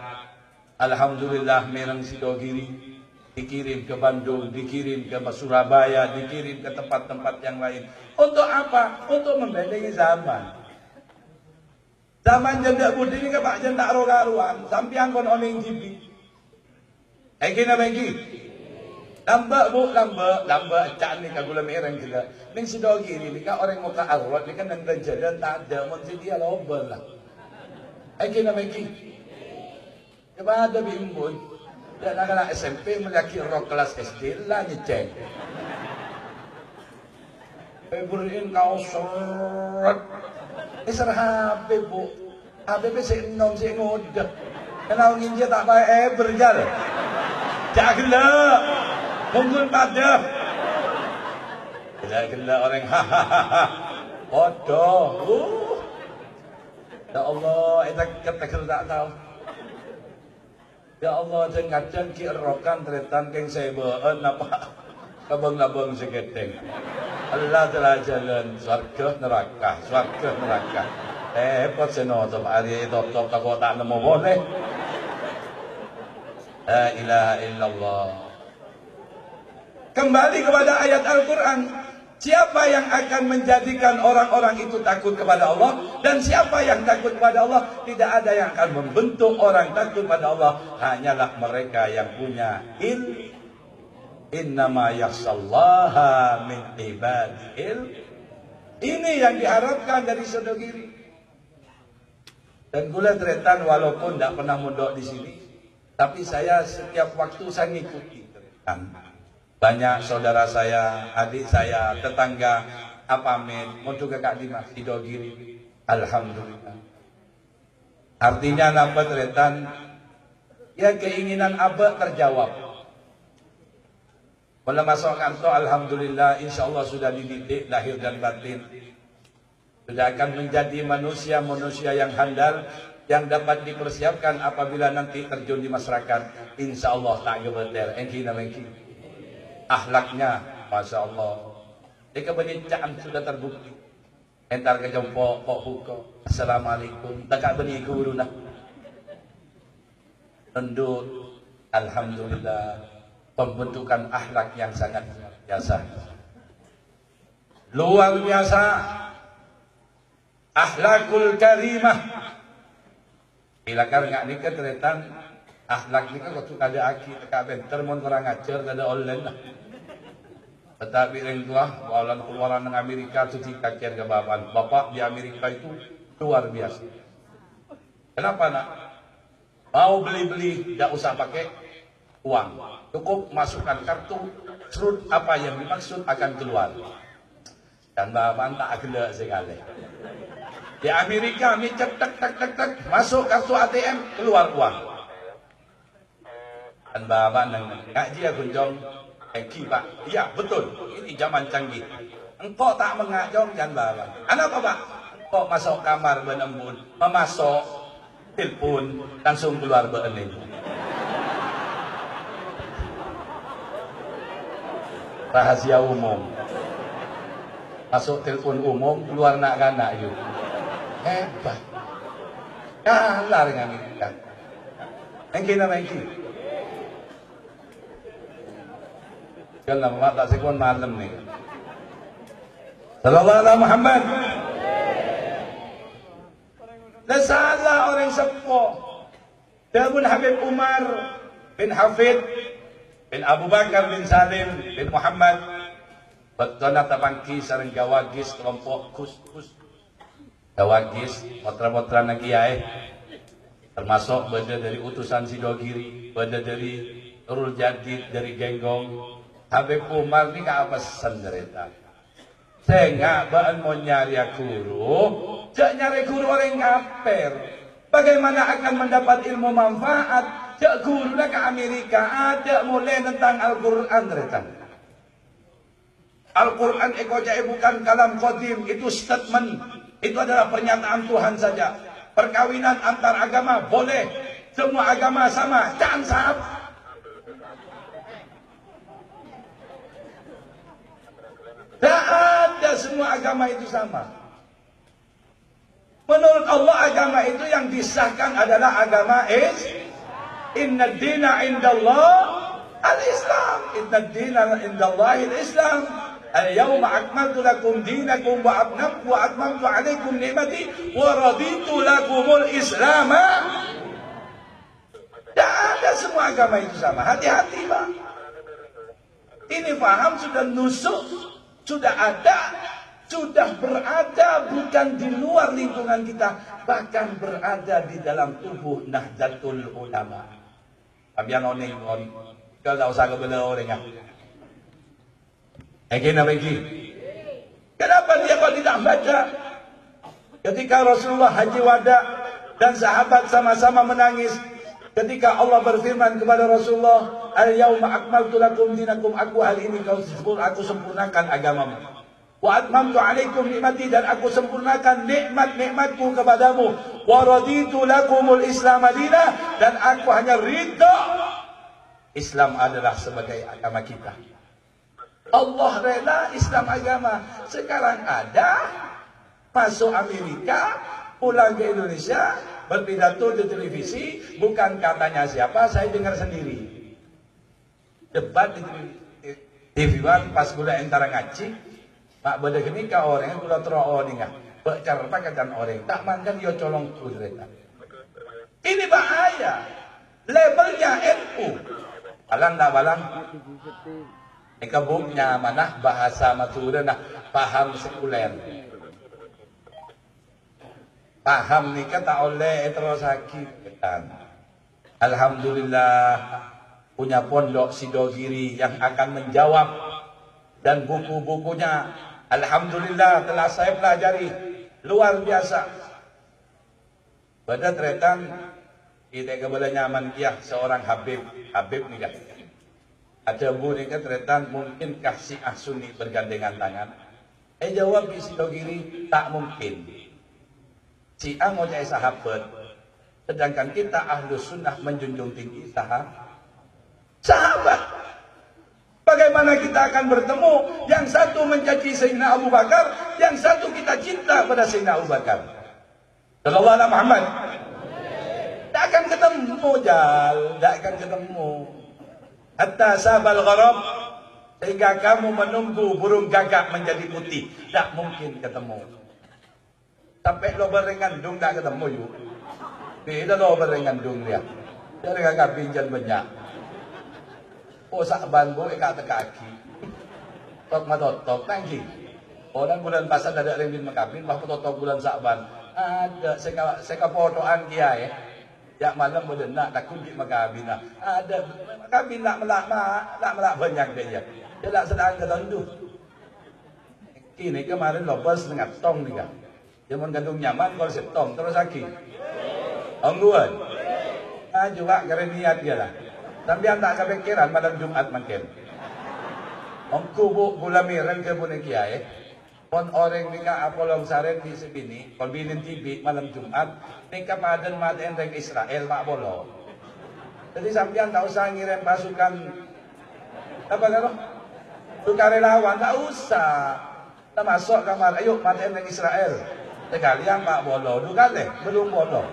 Alhamdulillah Mereng Sidogiri dikirim ke Bandung, dikirim ke Surabaya, dikirim ke tempat-tempat yang lain. Untuk apa? Untuk membentengi zaman. Zaman janda budi ini Pak janda aro-karuan, sampean kon oning jibi. Kena bagi. Lambak bu, lambak cak ni kagula mereng kita. Ning Sidogiri ni ka orang muka arwat ni kan nang jalan tak ada, mun dia lobel lah. Kena bagi. Coba ada bimbun. Dan anak SMP melaki rok kelas SD lah nyeceng. Beriin kau seret. Isar HP bu. HP si enom si ngodah. Kenal nginjak tak baik berjal. Jagla. Mungkul pada. Jagla orang hahaha. Bodoh. Ya Allah, kita tak tahu. Ya Allah, jangan ki rokan tretan keng sebeen apa kabang-labang seketeng. Allah telah jalan swarga neraka, swarga neraka. Pot seno to ari top tak tak nemu boleh. La ilaha illallah. Kembali kepada ayat Al-Quran. Siapa yang akan menjadikan orang-orang itu takut kepada Allah dan siapa yang takut kepada Allah, tidak ada yang akan membentuk orang takut kepada Allah, hanyalah mereka yang punya ilmu. Innama yakhshallaha min ibadil. Ini yang diharapkan dari Sidogiri. Dan gula tretan walaupun tidak pernah mondok di sini, tapi saya setiap waktu saya ngikuti tretan. Banyak saudara saya, adik saya, tetangga, apamen, mau juga Kak Dimas, Sidogiri. Alhamdulillah. Artinya napa tretan? Ya keinginan abah terjawab. Bila masuk kantor, alhamdulillah, insya Allah sudah dididik lahir dan batin. Sudah akan menjadi manusia-manusia yang handal, yang dapat dipersiapkan apabila nanti terjun di masyarakat. Insya Allah tak gebeter, engki. Akhlaknya, masya Allah. Kebenicaan sudah terbukti. Entar ke jompo, kok hukum. Assalamualaikum. Tak beni guru nak. Tunduk. Alhamdulillah. Pembentukan akhlak yang sangat luar biasa. Luar biasa. Akhlakul karimah. Bila kau ngak ni ketretan. Akhlak ni kan waktu ada aki dekat benter mon kurang ajar ada online lah. Tetapi orang tua walau keluaran ng Amerika tu tidak kira ke bapak di Amerika itu luar biasa. Kenapa nak? Mau beli-beli tidak usah pakai uang, cukup masukkan kartu, serut apa yang dimaksud akan keluar. Dan bapak tak gila sekali. Di Amerika ni tak masuk kartu ATM keluar uang. Dan bapak ngaji aku jom engki pak. Iya betul. Ini zaman canggih. Engkau tak mengajong dan bapak. Anak apa pak? Engkau masuk kamar berembun, memasuk telepon langsung keluar berening. Rahasia umum. Masuk telepon umum keluar nak kanak yuk. Hebat. Kalah dengan Amerika. Engki nama engki. Kan lama tak sekon malam ni. Sallallahu alaihi Muhammad. Salah orang sepuh. Dabun Habib Umar bin Hafid bin Abu Bakar bin Salim bin Muhammad. Betona tapangki sareng gawagis kelompok kus. Gawagis motra-motra nang kiai. Termasuk benda dari utusan Sidogiri, benda dari Nurul Jadid dari Genggong. Habib Umar ni ka apa senderita. Sehingga baan mau nyari guru, jak nyari guru orang ngaper. Bagaimana akan mendapat ilmu manfaat? Jak guru nak ke Amerika, ada mulai tentang Al-Quran derita. Al-Quran bukan kalam qadim, itu statement. Itu adalah pernyataan Tuhan saja. Perkawinan antar agama boleh. Semua agama sama, jangan sahab. Tak ada semua agama itu sama. Menurut Allah agama itu yang disahkan adalah agama Inna dina indallah al-Islam. Inna dina indallah al-Islam. Al-yawma akmaltu lakum dinakum wa atmamtu alaikum ni'mati wa raditu lakumul Islama. Tidak ada semua agama itu sama. Hati-hati, Pak. Ini paham sudah nusuk, sudah ada, sudah berada bukan di luar lingkungan kita, bahkan berada di dalam tubuh Nahdlatul Ulama. Abian oning kalau tak usah kebelah orang. Kenapa dia kok tidak baca? Ketika Rasulullah Haji Wada dan sahabat sama-sama menangis. Ketika Allah berfirman kepada Rasulullah, Al-yawma akmaltu lakum dinakum, aku hari ini aku sempurnakan agamamu. Wa atmamtu alaikum nikmati, dan aku sempurnakan nikmat-nikmatku kepadamu. Wa raditu lakumul Islam madinah, dan aku hanya ridha Islam adalah sebagai agama kita. Allah rela Islam agama. Sekarang ada masuk Amerika, pulang ke Indonesia, berpidato di televisi, bukan katanya siapa, saya dengar sendiri. Debat di TV One pas gula antara ngaji, Pak beda gini ka orang gula teroo ninga. Bercara pakatan orang tak mandan yo colong kudreta. Ini bahaya. Labelnya NU. Balang tak balang? Ikabuknya manah bahasa matura nah paham sekuler. Paham ni kata oleh terus sakit. Alhamdulillah punya pondok Sidogiri yang akan menjawab, dan buku-bukunya alhamdulillah telah saya pelajari luar biasa. Pada tretan kita kebelah nyaman dia seorang Habib ni kan. Ada bu ni kan tretan mungkinkah si Sunni bergandengan tangan? Jawab di Sidogiri tak mungkin. Si A mau jadi sahabat, sedangkan kita Ahlus Sunnah menjunjung tinggi sahabat. Bagaimana kita akan bertemu? Yang satu mencaci Sayyidina Abu Bakar, yang satu kita cinta pada Sayyidina Abu Bakar. Sallallahu alaihi Muhammad. Tak akan ketemu, Jal. Tak akan ketemu. Hatta sabal gharab, sehingga kamu menunggu burung gagak menjadi putih. Tak mungkin ketemu. Sampai lo berengandung tak ketemu yuk. Beda lo berengandung dia. Dia gagak pinjam banyak. Oh sakban bu ikat kaki. Tok matotok tangki. Orang bulan pasar ada ringgit makabin, bahkan totok bulan sakban. Ada seka fotoan kiai. Ya malam berdenak takut di makabin. Ada makabin nak melak banyak dia. Dia nak sedang ketandu. Kini kemarin lopes dengan tong ni kan. Dia mau gandung nyaman kalau setong terus lagi. Ongguan. Juga karena niat dia lah. Tapi yang tak kepikiran malam Jumat makin. Ongku bu gulami rengke punya kiai. Pon orang nikah apolong saren di sebini. Pon binin TV malam Jumat. Nikah padan maten reng Israel mak bolo. Jadi sampean tak usah ngirim pasukan. Apa karo? Sukarelawan tak usah. Kita masuk kamar. Ayo maten reng Israel. Sekalian Pak Bolo, dulu kali belum Bolo.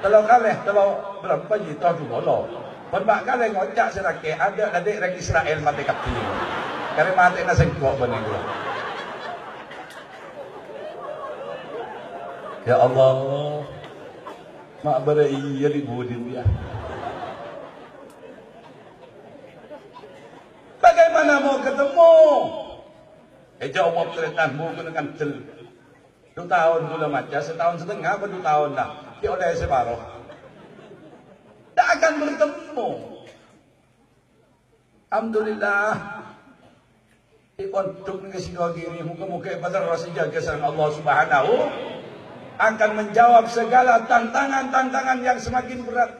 Kalau kali, kalau berapa juta tu Bolo. Berbak kali ngocak serake ada adik rek Israel mati kapti. Karena mati nasi kok benih gua. Ya Allah, mak berai ya di budin dia. Bagaimana mau ketemu? Jawab ceritahmu dengan jel. 2 tahun belum aja, setahun setengah atau 2 tahun dah. Dia oleh separuh. Tak akan bertemu. Alhamdulillah. Untuk negeri Sidogiri, muka-muka pada Rasulullah kesan Allah Subhanahu akan menjawab segala tantangan-tantangan yang semakin berat.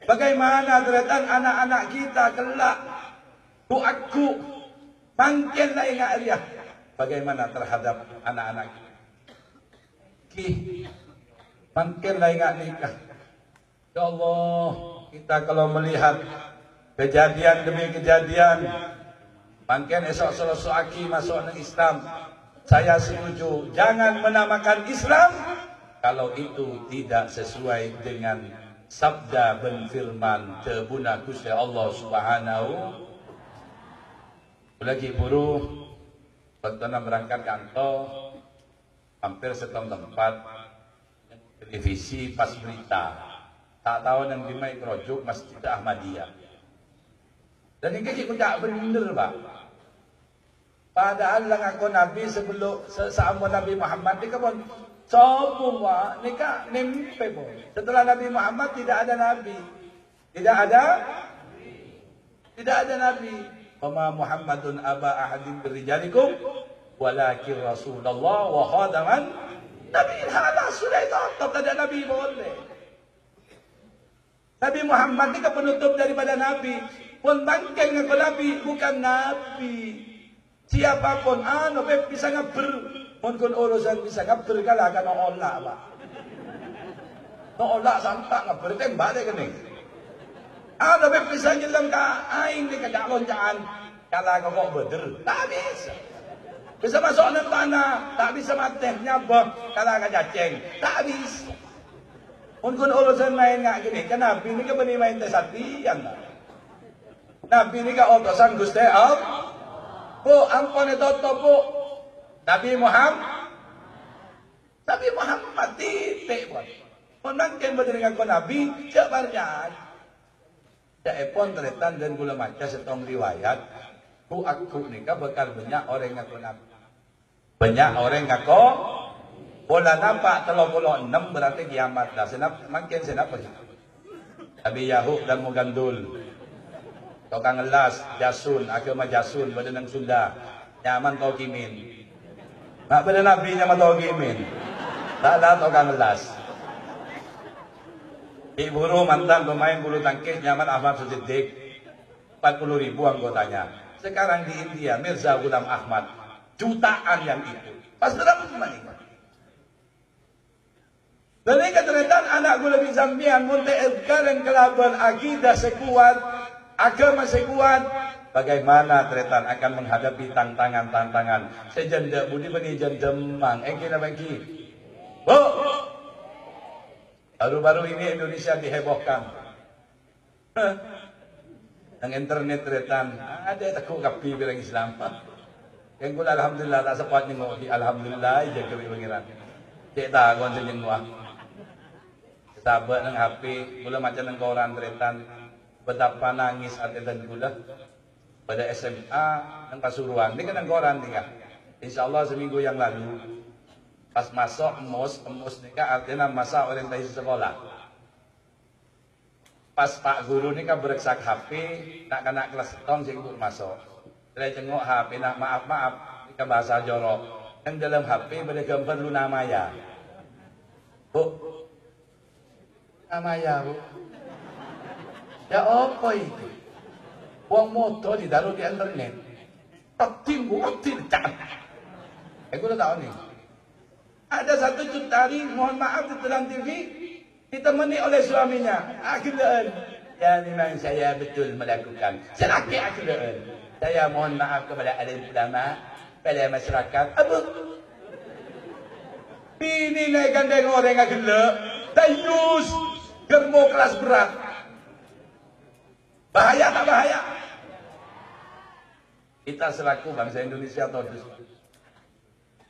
Bagaimana ternyata anak-anak kita kelak doaku makinlah ingat dia. Bagaimana terhadap anak-anak kita? Makinlah ingat nikah. Ya Allah, kita kalau melihat kejadian demi kejadian, makin esok selesai aki masuk ke Islam, saya setuju. Jangan menamakan Islam kalau itu tidak sesuai dengan sabda dan firman tebuna Gusti Allah Subhanahu. Lagi buruh waktu berangkat kantor hampir setengah tempat televisi pas berita tak tahu yang di Maikrojok Masjid Ahmadiyah. Dan ini kita tak benar pak. Padahal lang ako Nabi sebelum sama Nabi Muhammad ni kapon sopo wa nika nempe po. Setelah Nabi Muhammad tidak ada Nabi. Tidak ada Nabi. Wama Muhammadun aba ahadin birijalikum walakin Rasulullah wa khadaman Nabi halah sudah itu tetap ada Nabi boleh. Nabi Muhammad ini penutup daripada Nabi. Pun bangkeng ngaku Nabi bukan Nabi. Siapapun bisa ngaber. Mungkin urusan bisa ngaber kalah kan olak pak. Olak sampai ngaber tembak deh kening. Bisa nyelam ka aing di kajak loncaan. Kalah kok beder. Tak bisa. Bisa masuk dalam tanah. Tak bisa mati nyabak. Kalah kajak ceng. Tak bisa. Mungkin urusan main ngak gini. Kan Nabi ini kan main tesatian. Nabi ini kan utusan Gusti Allah. Bu, ampun itu bu. Nabi Muhammad titik pun. Pun mungkin berdengar ke Nabi. Sebenarnya. Epon teretan dan gula maca setong riwayat ku aku nikah bakal banyak orang ngaku Nabi. Banyak orang ngaku bola nampak 36 berarti kiamat dah. Senap makin senap apa? Abi Yahud dan Mugandul. Tukang ngelas, jasun, agama jasun pada nang Sunda. Nyaman tau kimin. Mak pada Nabi nyaman tau kimin. Tak ada tukang ngelas. Di Buru mantan pemain bulu tangkis nyaman Ahmad Siddiq 40.000 anggotanya. Sekarang di India Mirza Ghulam Ahmad jutaan yang itu. Pas berapa teman ini? Dan ini keteretan anak gue lebih zambian munte sekarang kelaban akidah sekuat, agama sekuat. Bagaimana teretan akan menghadapi tantangan-tantangan. Sejanda budi bani jandemang. Kita bagi. Bu. Baru-baru ini Indonesia dihebohkan. Yang internet teretan, ada takut kapi bilang Islam. Yang gue alhamdulillah tak sempat nengok di alhamdulillah jaga pengiran. Cek tak kau senjeng gua. Sahabat nang HP, gula macam nang koran teretan. Betapa nangis atetan gula pada SMA nang Pasuruan. Ini kan nang koran tinggal. Insyaallah seminggu yang lalu. Pas masuk emus nikah artinya masa orientasi sekolah. Pas Pak Guru nikah bereksak HP, nak kena kelas setong sing masuk. Saya cengok HP, nak maaf nikah bahasa jorok. Yang dalam HP pada gambar Luna Maya. Bu, Luna Maya bu. Ya apa itu? Uang motor ditaruh di internet. Petim bu, petim cak. Aku udah tahu nih. Ada satu cutari, mohon maaf di dalam TV, ditemani oleh suaminya. Akhiran, ya memang saya betul melakukan. Selaki akhiran. Saya mohon maaf kepada alim ulama, pada masyarakat. Apa? Ini naikkan dengan orang yang gelap. Tayus, germo kelas berat. Bahaya tak bahaya? Kita selaku bangsa Indonesia atau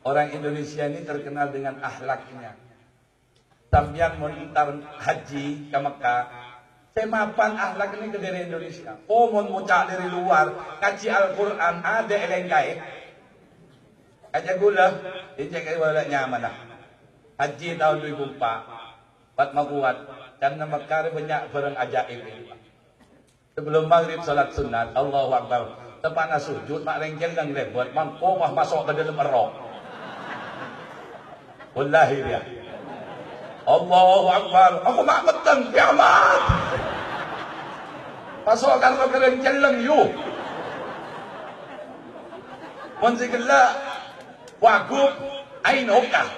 orang Indonesia ini terkenal dengan akhlaknya. Sambian mentar haji ke Mekah, semapan akhlak ini ke dari Indonesia. Oh, mau cak dari luar, kaji Al-Quran, ada elengkai. Aja gula, dicek wala nyaman lah. Haji tahun 2004, buat makuat, karena Mekah banyak barang ajaib ini. Sebelum maghrib salat sunat, Allahu Akbar. Tepana sujud, mak rengkel dan lebot, mampu masuk ke dalam erok. Wallahi dia. Allahu Akbar. Aku mak beteng kiamat. Masukkan ke rengkel lang yu. Mun sikala wagub ainokah.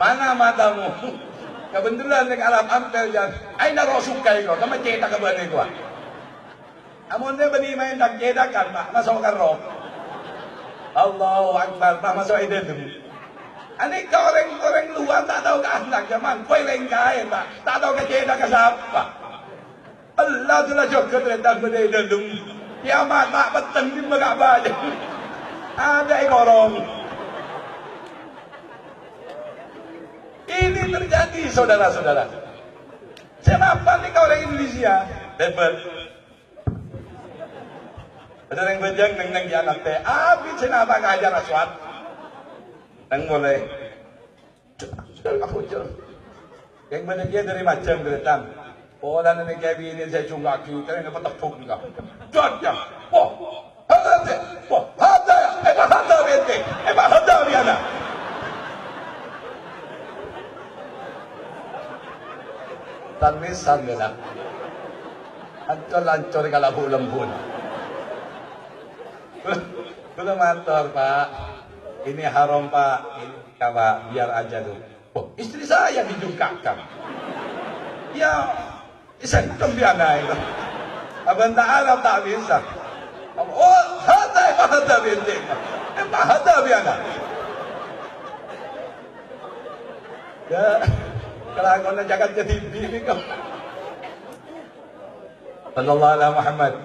Mana matamu? Kebetulan ning alam ampel jan. Ay narosukay ko, kamaceta ka ba ni ko? Amon de bani main nagkeda kan, masukkan ro. Allahu Akbar, Pak masuk ide tu. Ini kau orang luar tak tahu ke anak zaman, kau lengkai Pak, tak tahu ke cina ke siapa. Allah tu lah syukur tentang benda dalam. Kiamat tak petang di Mekah aja. Ada korong. Ini terjadi saudara-saudara. Kenapa nih kau orang Indonesia? Dapat. Ada yang bejeng neng di anak teh. Abi kenapa ngajar aswat? Neng boleh. Aku jauh. Yang mana dia dari macam keretam. Oh, dan ini kayak ini saya cunggak kiri, tapi nggak petepuk juga. Jodnya, wah, ada bete, ada biana. Tanmisan nila. Ancor kalau lembun. Kulo matur Pak, ini haram Pak, ini Pak, biar aja tuh. Oh, istri saya dijungkakan. Ya. Isang biana itu. Abang tak Arab tak bisa. Oh, hada bintik. Hada biana. Ya, kalau kau nak jaga jadi bibi kau. Sallallahu alaihi Muhammad.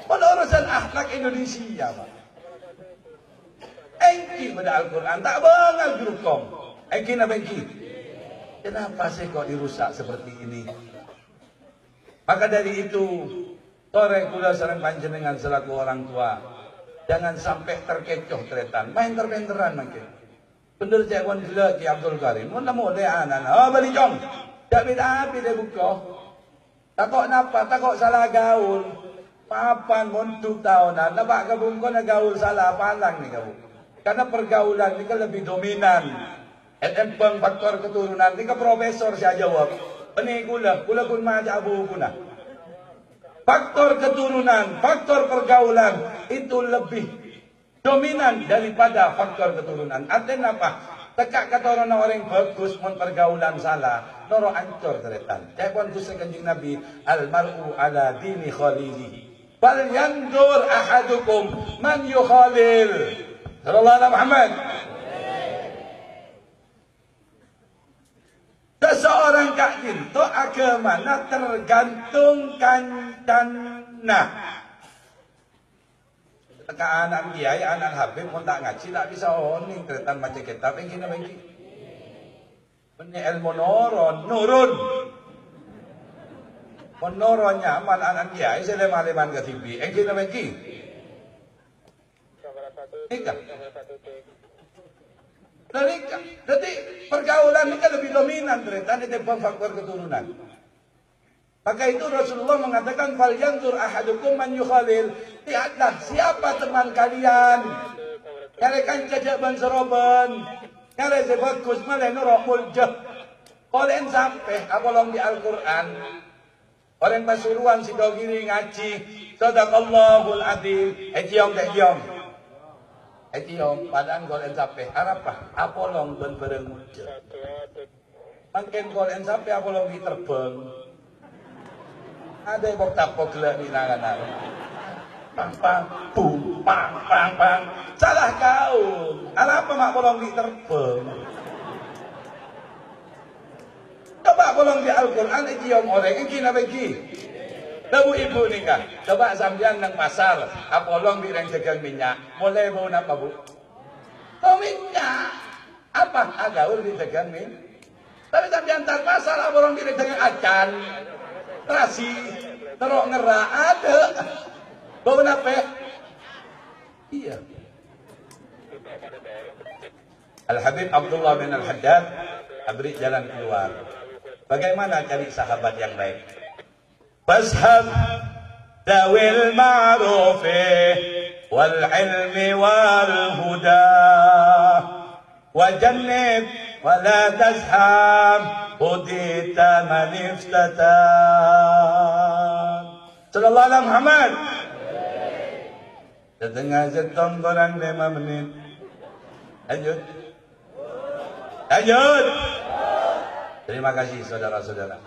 Pada urusan akhlak Indonesia, Pak. Engki pada Al-Quran tak bangal gerukom. Engki na engki. Kenapa sih kok dirusak seperti ini? Maka dari itu, sore kula sareng panjenengan selaku orang tua, jangan sampai terkecoh tretan, main terbenteran makin. Bener cewek gila Ki Abdul Karim, mau nemu deh anak, oh beli jong, tak beda api deh buka. Takok napa, takok salah gaul, papan montuk tahunan, nampak kabung kau na gaul salah palang nih kamu. Karena pergaulan ini kan lebih dominan. Empang faktor keturunan, ini ke profesor saya jawab. Ini kula kun maja abu kuna. Faktor keturunan, faktor pergaulan itu lebih dominan daripada faktor keturunan. Artinya apa? Tekak kata orang bagus, mon pergaulan salah, noro ancor teretan. Saya pun kusai kanjeng Nabi, almaru ala dini khalilihi. Fal yandur ahadukum man yukhalil. Sallallahu alaihi Muhammad. Seseorang kak itu agamanya tergantung kancana. Ke anak kiai, anak habib pun tak ngaji, tak bisa oning keretan macam kitab yang gini bagi. Ini ilmu nurun. Menoronnya aman anak kiai, saya leman ke TV, yang gini bagi. Nikah. Jadi pergaulan ini kan lebih dominan ternyata daripada faktor keturunan. Maka itu Rasulullah mengatakan fal yanzur ahadukum man yukhalil. Lihatlah siapa teman kalian. Kalian jajak ban seroban. Kalian sebagus malah norok muljah. Kalian sampai apalong di Al-Quran. Orang pasuruan si dogiri ngaji. Sadaqallahul adzim. Ejiyong. Etiom, padaan golen sampai apa? Apolong ben bareng muncul. Makin golen sampai apolong diterbang. Ada yang bok tapok gelap di nangan. Pang, bum, pang. Salah kau. Apa mak apolong diterbang? Coba apolong di Al-Quran, etiom orang ini bagi. Lalu ibu nikah, coba sampean nang pasar, apolong di reng dagang minyak, mulai bau napa bu? Oh minyak, apa? Agaul di dagang minyak. Tapi sampean tar pasar, apolong di reng dagang acan, terasi, terok ngerak, ada. Bau napa? Iya. Al-Habib Abdullah bin Al-Haddad, beri jalan keluar. Bagaimana cari sahabat yang baik? فاشهد ذوي المعروف والعلم والهدى وجنب ولا تزحم هديت من افتتان صلى الله على محمد. Setengah setong kurang 5 menit. Lanjut. Terima kasih saudara-saudara.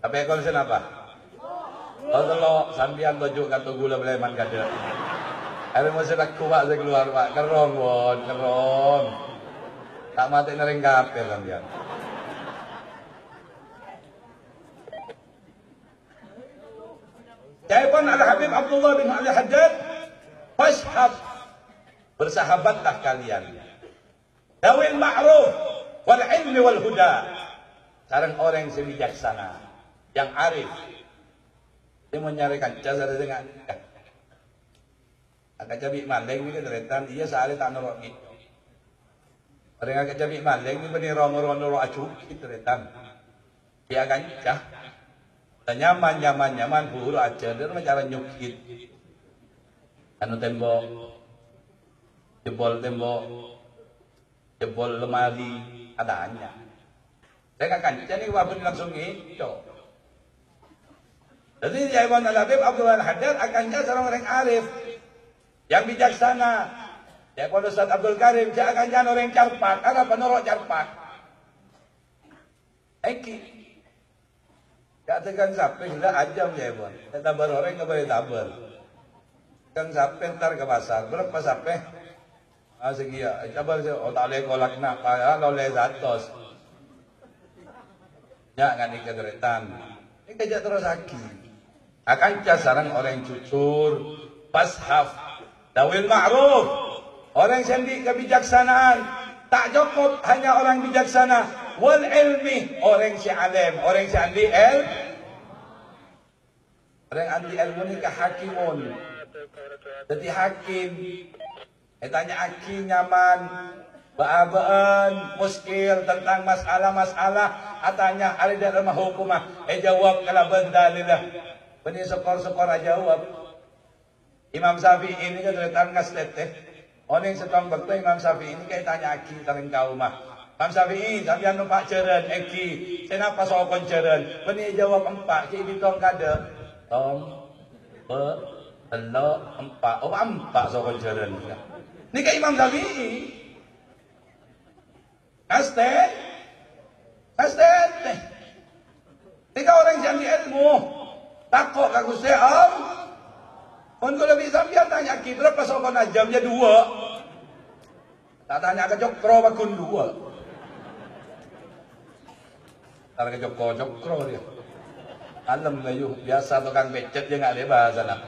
Apa konsen apa? Kalau sambian tujuh kata gula beleman kada. Ada masih nak kuat saya keluar Pak, kerong bon, kerong. Tak mati nering kape kan dia. Jawaban Al-Habib Abdullah bin Ali Haddad, fashhab, bersahabatlah kalian. Dawil ma'ruf wal ilmi wal huda. Sekarang orang yang bijaksana, yang arif. Dia menyarikan jasa dengan agak cabi maling ni keteretan, ia sehari tak norok ni. Orang agak cabi maling ni bani rom-rom norok acu keteretan. Dia akan cah. Nyaman buru aja, dia macam nyukit. Anu tembok, jebol tembok, jebol lemari, adanya. Saya akan jadi wabun langsung itu. Jadi Jawaban Al-Habib Abdullah Al-Haddad akannya seorang orang arif yang bijaksana. Ya kalau Ustaz Abdul Karim dia akannya orang carpak, ada penorok carpak. Eki. Katakan sampai sudah ajam ya Ibu. Tabar orang nggak boleh tabar. Kan sampai ntar ke pasar. Berapa sampai? Segi ya. Tabar sih. Oh tak boleh kolak nak. Kalau boleh zatos. Ya kan ini keteretan. Ini kejak terus lagi. Akan sarang orang yang jujur. Fashaf. Dawil ma'ruf. Orang sendi kebijaksanaan. Tak cukup hanya orang bijaksana. Wal ilmi, orang si alim, orang si andi el. Orang andi ilmu ni kehakimun. Jadi hakim. Tanya hakim nyaman. Ba'abaan, muskil tentang masalah-masalah. Atanya ada dalam hukumah. Jawab kalau benda lilah. Bani sokor-sokor jawab. Imam Syafi'i ini kan datang ngasleteh. Orang yang setong waktu Imam Syafi'i ini kayak tanya aki taring kau mah. Imam Syafi'i, sampean numpak ceren, eki. Kenapa sokon ceren? Bani jawab empat, cik ditong kada. Tong, empat. Oh empat sokon ceren. Ini kayak Imam Syafi'i. Astet. Tiga orang yang di ilmu. Takut kaku seam. Pun kalau lebih sampean tanya ki berapa sokon ajamnya dua. Tak tanya ke jokro bakun dua. Tak ke jokro dia. Alam layu biasa tukang becet dia nggak ada bahasa nak.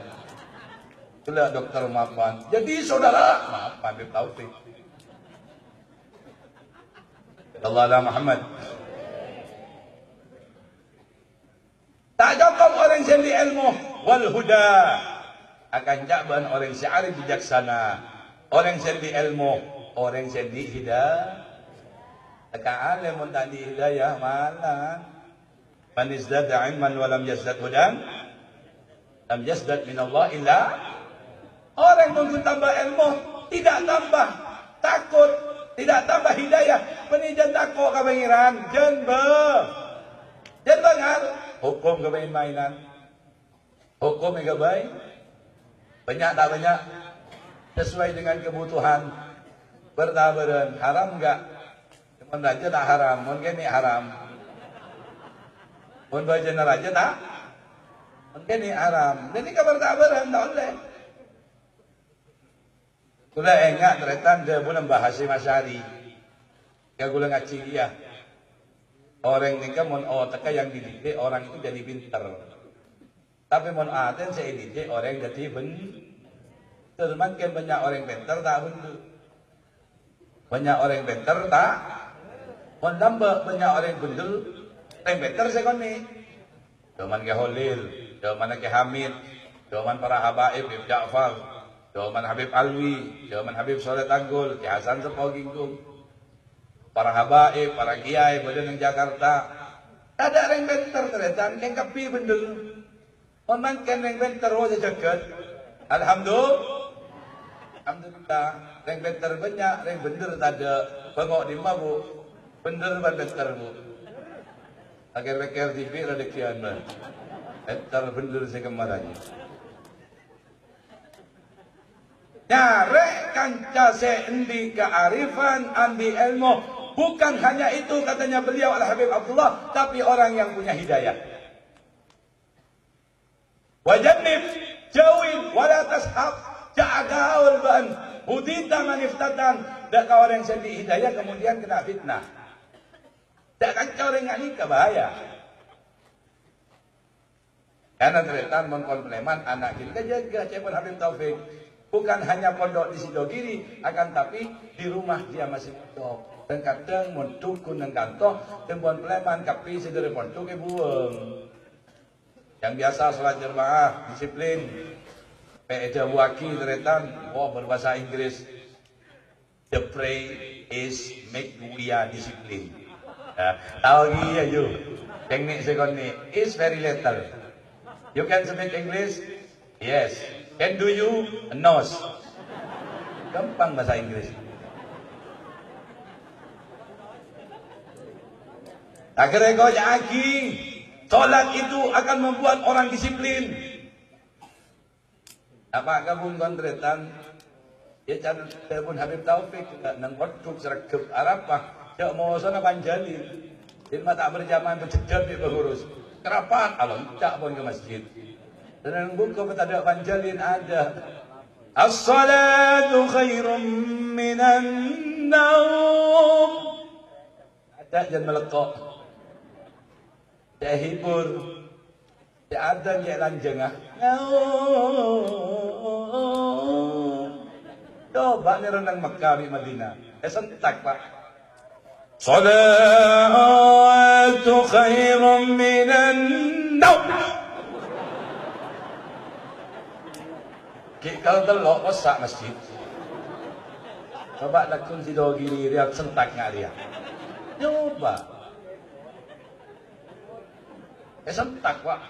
Itulah dokter maafan. Jadi saudara maafan Habib Taufik. Allah Muhammad. Tak cukup orang yang di ilmu wal huda. Akan jaban orang yang arif bijaksana. Orang yang di ilmu, orang yang di hidayah. Akan alim pun tak di hidayah malah. Man izdada ilman wa lam yazdad hudan, lam yazdad min Allah illa. Orang yang tambah ilmu tidak tambah takut, tidak tambah hidayah. Penijan takut ke pangeran, jangan bangal. Hukum ke mainan, hukum ke baik, banyak tak banyak, sesuai dengan kebutuhan. Bertabaran haram enggak? Mun raja tak haram, mun kene haram. Mun baca raja tak? Mun kene haram. Jadi kabar tabaran tak boleh. Kula enggak teretan dia pun bahasa Masyari. Ya kula ngaji dia. Orang ni kan mun otak yang dididik orang itu jadi pintar. Tapi mun aten saya didik orang jadi benar. Makin banyak orang pintar tak benar. Banyak orang pintar tak. Mun nambah banyak orang benar. Orang pintar saya ni. Cuman ke Holil, cuman ke Hamid, cuman para habaib Ibn Ja'far, cuman Habib Alwi, cuman Habib Soleh Tanggul, Ki Hasan Sepoginggung. Para habaib, para kiai, badan yang Jakarta. Tak ada orang bentar teretan, yang kapi bendel. Orang kan yang bentar wajah jagat. Alhamdulillah. Yang bentar banyak, yang bener tak ada. Bengok di bu, bener bentar bu. Akhir-akhir TV ada kian man. Bentar bener saya kemarin. Nyarek kanca sendi kearifan, andi ilmu. Bukan hanya itu katanya beliau Al-Habib Abdullah, tapi orang yang punya hidayah. Wajannib, jauhin, wala tashab. gaul ban. Hudita maniftatan. Dak kau orang yang sedih hidayah kemudian kena fitnah. Dak kan kau orang yang nikah bahaya. Karena ternyata mengkompleman anak kita jaga Cebon Habib Taufik. Bukan hanya pondok di Sidogiri, akan tapi di rumah dia masih pondok. Dan kadang mentukun dan kantor, tempuan peleman kapi sedari pondok ke buang. Yang biasa sholat jemaah, disiplin. Peja waki ternyata, berbahasa Inggris. The pray is make we are discipline. Tahu gini aja. Teknik sekoni is very little. You can speak English? Yes. Can do you? Nose. Gampang bahasa Inggris. Akhirnya kau lagi. Solat itu akan membuat orang disiplin. Apa kabun kontretan? Ya cari telepon Habib Taufik. Nang koduk seragam Arab pak. Cak mau sana panjalin. Ilmu tak berjamaah bercedat di pengurus. Kerapat, alon tak pun ke masjid. Dan yang buku ada panjalin ada. As-salatu khairum minan naum. Ada jangan melekok. Dia hibur. Dia ada yang lanjeng. Coba ni renang Mekah di Madinah. Sentak pak. Salatu khairum minan naum. Kalau telok kosak masjid. Coba lakun si Sidogiri dia sentak ngak dia. Coba. Sentak pak.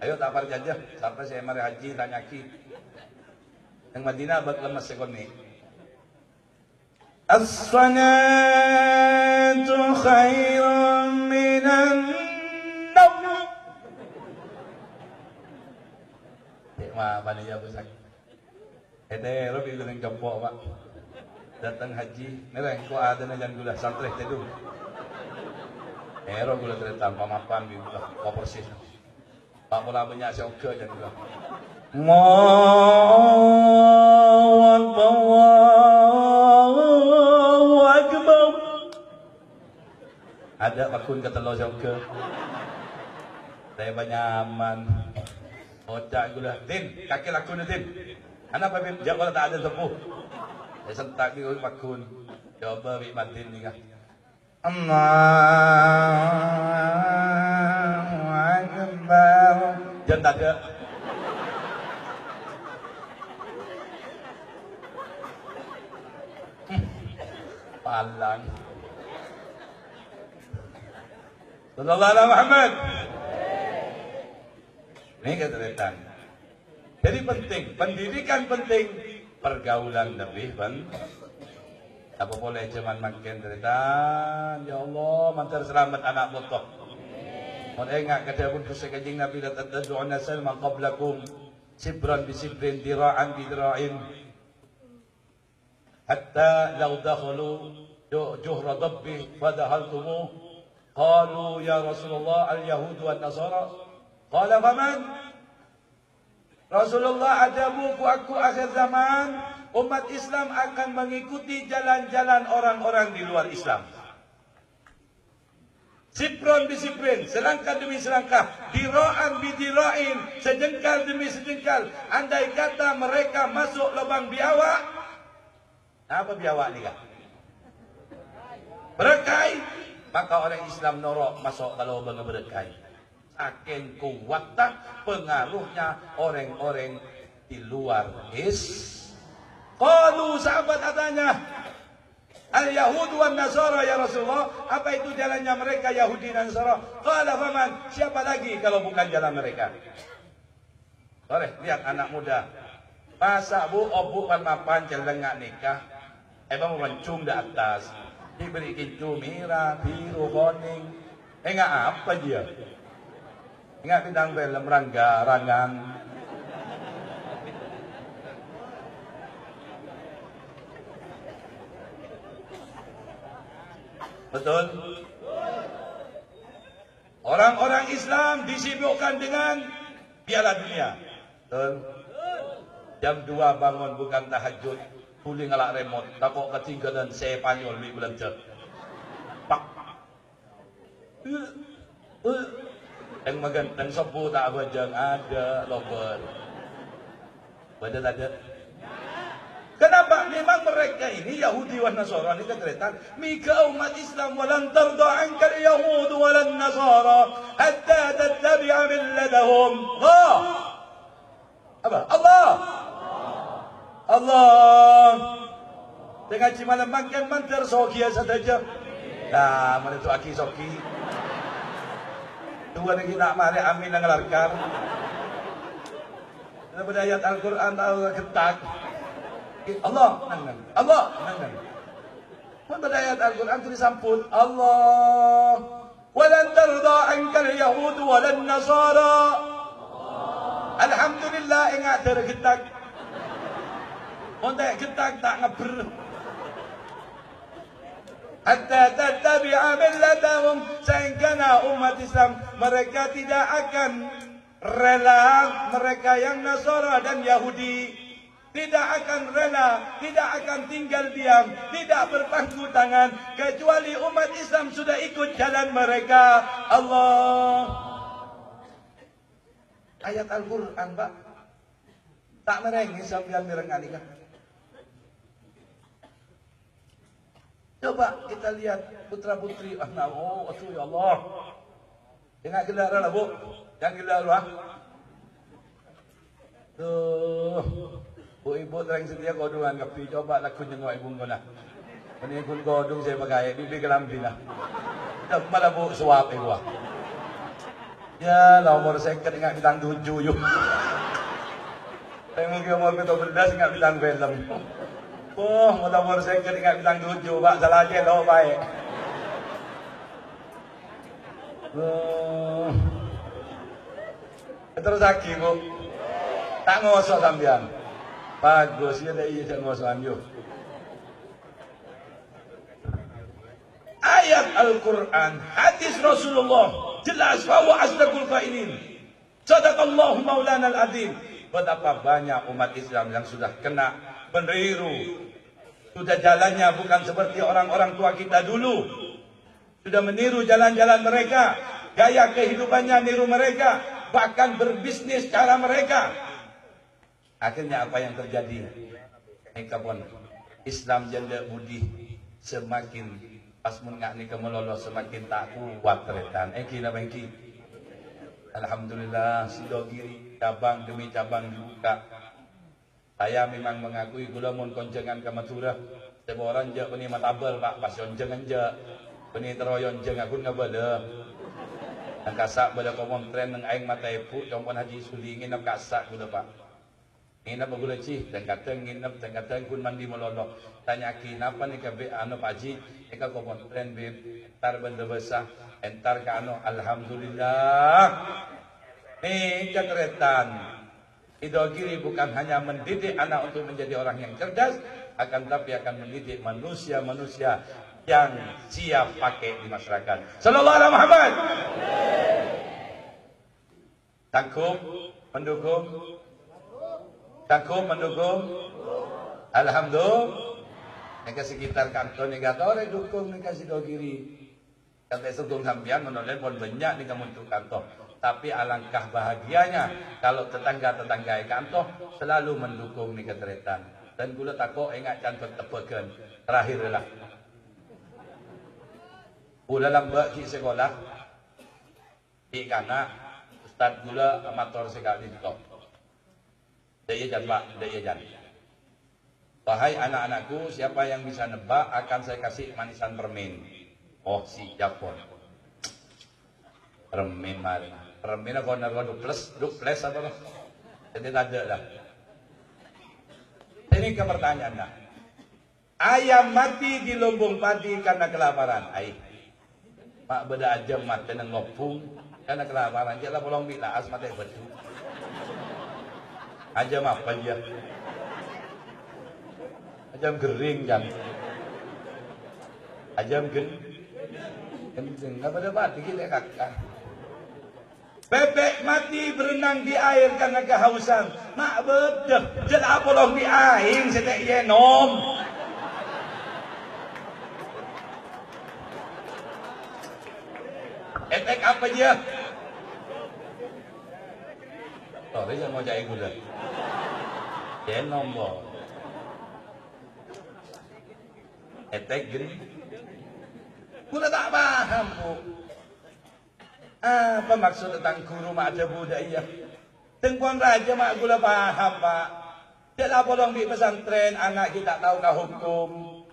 Ayo tak pergi aja sampai saya mari haji tanya ki. Yang Madinah buat lemas sekoni. As-salatu khairum minan naum. Apa nih ya besar? Robi bilang jempol pak. Datang haji, mereka kau ada najan gula santri teduh. Robi gula terletak pamapan di gula kau persis. Pak bola banyak seoke jangan gula. Allahu Akbar. Ada bakun kata lo seoke. Saya banyak aman. Otak gula, Din, kaki lakun Din. Anak apa Bim? Jawab tak ada sepuh. Saya sentak di bakun. Coba Bim Martin ni kah? Allahu Akbar. Jangan tak ada. Palang. Sallallahu alaihi Muhammad. Ini keteretan. Jadi penting, pendidikan penting, pergaulan lebih penting. Apa boleh cuman makin teretan? Ya Allah, mantar selamat anak botoh. Mulai ingat kata pun kusai kajing Nabi la taddu'una salman qablakum sibran bisibrin dira'an bidira'in hatta law dakhalu juhra dabbi fadahaltumu qalu ya Rasulullah al-Yahud wa nasara qala faman? Rasulullah ada buku aku akhir zaman, umat Islam akan mengikuti jalan-jalan orang-orang di luar Islam. Sipron bisiprin, selangkah demi selangkah, dira'an bidira'in, sejengkal demi sejengkal. Andai kata mereka masuk lubang biawak, apa biawak ni kah? Berekai, maka orang Islam norok masuk ke lubang berekai. Akan kuatlah pengaruhnya orang-orang di luar Qalu sahabat katanya Al-Yahud wa Nasara ya Rasulullah. Apa itu jalannya mereka Yahudi dan Nasara? Qala faman? Siapa lagi kalau bukan jalan mereka? Boleh lihat anak muda. Masa bu obukan mapan celengak nikah. Emang mencung di atas. Diberi kincu merah, biru, kuning. Enggak apa dia? Ingat bintang film Rangga Rangan. Betul? Orang-orang Islam disibukkan dengan piala dunia. Betul? Jam 2 bangun bukan tahajud. Puli ngalak remote. Tapok ketinggalan saya panyol di bulan cek. Pak. Yang magan, yang sepuh tak bajang ada loper. Badal ada. Kenapa? Memang mereka ini Yahudi wa Nasara ini keteritan. Mika umat Islam walan tarda anka al-Yahud walan Nasara hatta tattabi'a millatahum. Allah. Apa? Allah. Allah. Dengan cimalam makan mantar soki saja. Nah, mana tu aki soki. Tuhan lagi nak mari amin nang larkar. Daripada ayat Al-Quran tahu ketak. Allah nang Allah nang. Pada ayat Al-Quran tulis sampun Allah. Walan tarda anka al-Yahud walan Nasara. Alhamdulillah ingat tergetak. Ontek getak tak ngeber. Hatta tattabi'a millatahum, sehingga umat Islam mereka tidak akan rela, mereka yang Nasara dan Yahudi tidak akan rela, tidak akan tinggal diam, tidak berpangku tangan kecuali umat Islam sudah ikut jalan mereka. Allah. Ayat Al-Quran, Pak. Tak merengi sambil merengani kan? Coba kita lihat putra-putri. Oh, ya Allah. Jangan gelar lah, Bu. Jangan gelar lah. Tuh. Bu ibu terang sedia kodungan kapi. Coba laku jengok ibu kena. Ini kun kodung saya pakai. Bibi kelambi lah. Malah Bu suap ibu. Ya, lah umur seket ingat bintang 7 yuk. Saya mungkin umur 17 ingat bintang film. Oh, umur seket ingat bintang 7. Pak, salah aja loh baik. Terus lagi Bu. Tak ngosok sampean. Bagus ya dah iya jangan ngosokan yuk. Ayat Al-Quran, hadis Rasulullah jelas bahwa asdaqul qailin. Sadaqallahu maulana al-azim. Betapa banyak umat Islam yang sudah kena meniru. Sudah jalannya bukan seperti orang-orang tua kita dulu. Sudah meniru jalan-jalan mereka, gaya kehidupannya niru mereka, bahkan berbisnis cara mereka. Akhirnya apa yang terjadi? Mereka pun Islam janda budi semakin pas mun ngak ni kemelolo semakin tak kuat teretan. Kina bangki. Alhamdulillah Sidogiri cabang demi cabang dibuka. Saya memang mengakui gula mun koncengan ke Madura. Sebuah orang je peni matabel Pak pas oncengan je. Peni teroyon je ngakun ngabala. Nang kasak bala komon tren nang aing mata ibu jompon Haji Suli nginep kasak gula Pak. Nginep gula cih dan kata nginep dan kata kun mandi melolo. Tanya kenapa nih kabe anu Pak Haji eka komon tren bib entar benda besar entar ka anu alhamdulillah. Nih ketretan. Sidogiri bukan hanya mendidik anak untuk menjadi orang yang cerdas, akan tapi akan mendidik manusia-manusia yang siap pakai di masyarakat. Sallallahu alaihi Muhammad. Takut mendukung. Takut mendukung. Alhamdulillah. Yang sekitar kantor ni kata orang dukung ni kasih Sidogiri. Kata sukung sambian menolak pun banyak ni kamu untuk kantor. Tapi alangkah bahagianya kalau tetangga-tetangga kantor selalu mendukung ni keteretan. Dan gula takut ingat cantik tepakan. Terakhirlah. Dalam bagi sekolah di kana Ustaz gula amator sekali itu. Daya jan Pak, daya jan. Wahai anak-anakku, siapa yang bisa nebak akan saya kasih manisan permen. Oh siap pun. Permen mari. Permen apa duples apa loh? Jadi tak ada dah. Ini ke pertanyaan dah. Ayam mati di lumbung padi karena kelaparan. Pak beda aja mati nang lopung karena kelaparan. Jelah bolong bila as mati bedu. Aja apa aja. Ajam gering jam. Ajam gering. Enggak pada mati kita kakak. Bebek mati berenang di air karena kehausan. Mak bedeh, jelah bolong di air setek yenom. Etek apa je? Oh, dia mau cari gula. Yenom boh. Etek gini. Gula tak paham, Bu. Apa maksud tentang guru mak ada budaya? Tengkuan raja mak gula paham, Pak. Dia bolong di pesantren, anak kita tahukah hukum.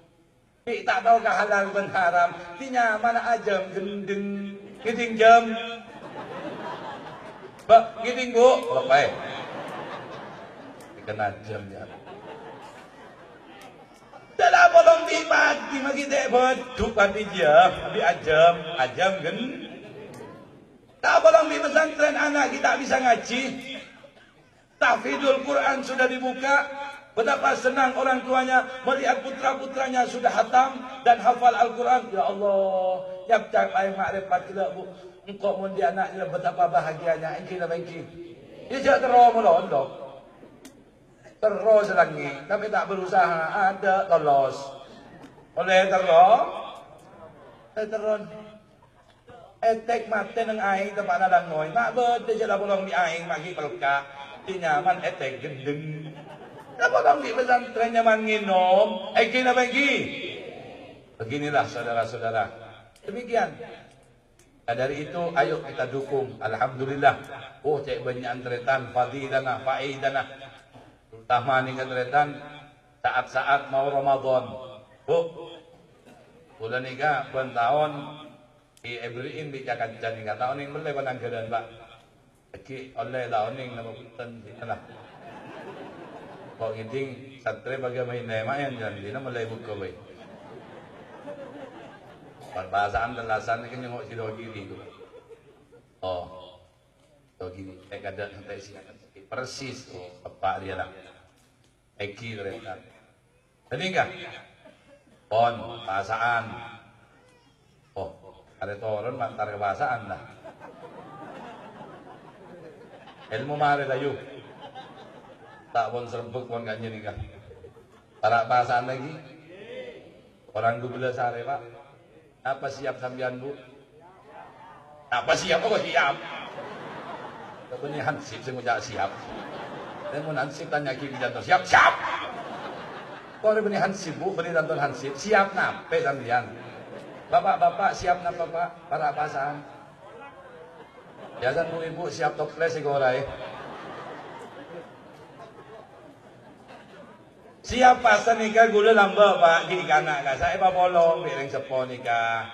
Kita tak tahukah halal dan haram. Tinya mana ajam gendeng. Giting jam. Pak, giting Bu. Lepai. Kena jam ya. Dia bolong di pagi magi dek beduk pati jam. Abi ajam gen. Tak bolong di pesantren anak kita bisa ngaji. Tahfidzul Quran sudah dibuka. Betapa senang orang tuanya melihat putra-putranya sudah hatam dan hafal Al-Quran. Ya Allah, yang capai makrifat kita, Bu. Engkau mundi anaknya betapa bahagianya. Engki na engki. Ia terus melondok. Terus lagi, tapi tak berusaha. Ada lolos. Oleh terus. Etek mati nang aing tempat nadang noy. Mak bede jelah bolong di aing magi pelka. Di nyaman etek gendeng. Kenapa kamu di pesantren nyaman nginom? Eki na bengki. Beginilah saudara-saudara. Demikian. Nah, dari itu ayo kita dukung. Alhamdulillah. Oh cek banyak antretan fadilana faidana. Terutama nih antretan saat-saat mau Ramadan. Bu. Bulan nikah pun tahun di Ibrahim bicakan jani kata tahun yang boleh panang kedan Pak. Eki oleh tahun yang nama punten lah. Kau ngiting satre bagi main nemayan jangan dina mulai buka baik. Bahasaan dalasan kan nyengok si dogiri tu. Oh, dogiri. Kadang nanti sih persis tu apa dia lah. Eki terletak. Tadi enggak? Pon bahasaan. Oh, ada turun mantar kebahasaan dah. Ilmu mare layu. Tak pun serempuk pun kan nikah. Para bahasaan lagi. Orang 12 hari Pak. Apa siap sambian Bu? Apa siap? Oh siap. Tapi ini hansip saya ngucap siap. Dan mau hansip tanya kiri jantung siap. Kau ada benih hansip Bu, benih jantung hansip. Siap nape sambian? Bapak-bapak siap napa Pak? Para bahasaan. Biasa Bu Ibu siap toples gorai. Siapa nikah gula lamba Pak di kanak ka saya pa bolong biring sepo nikah.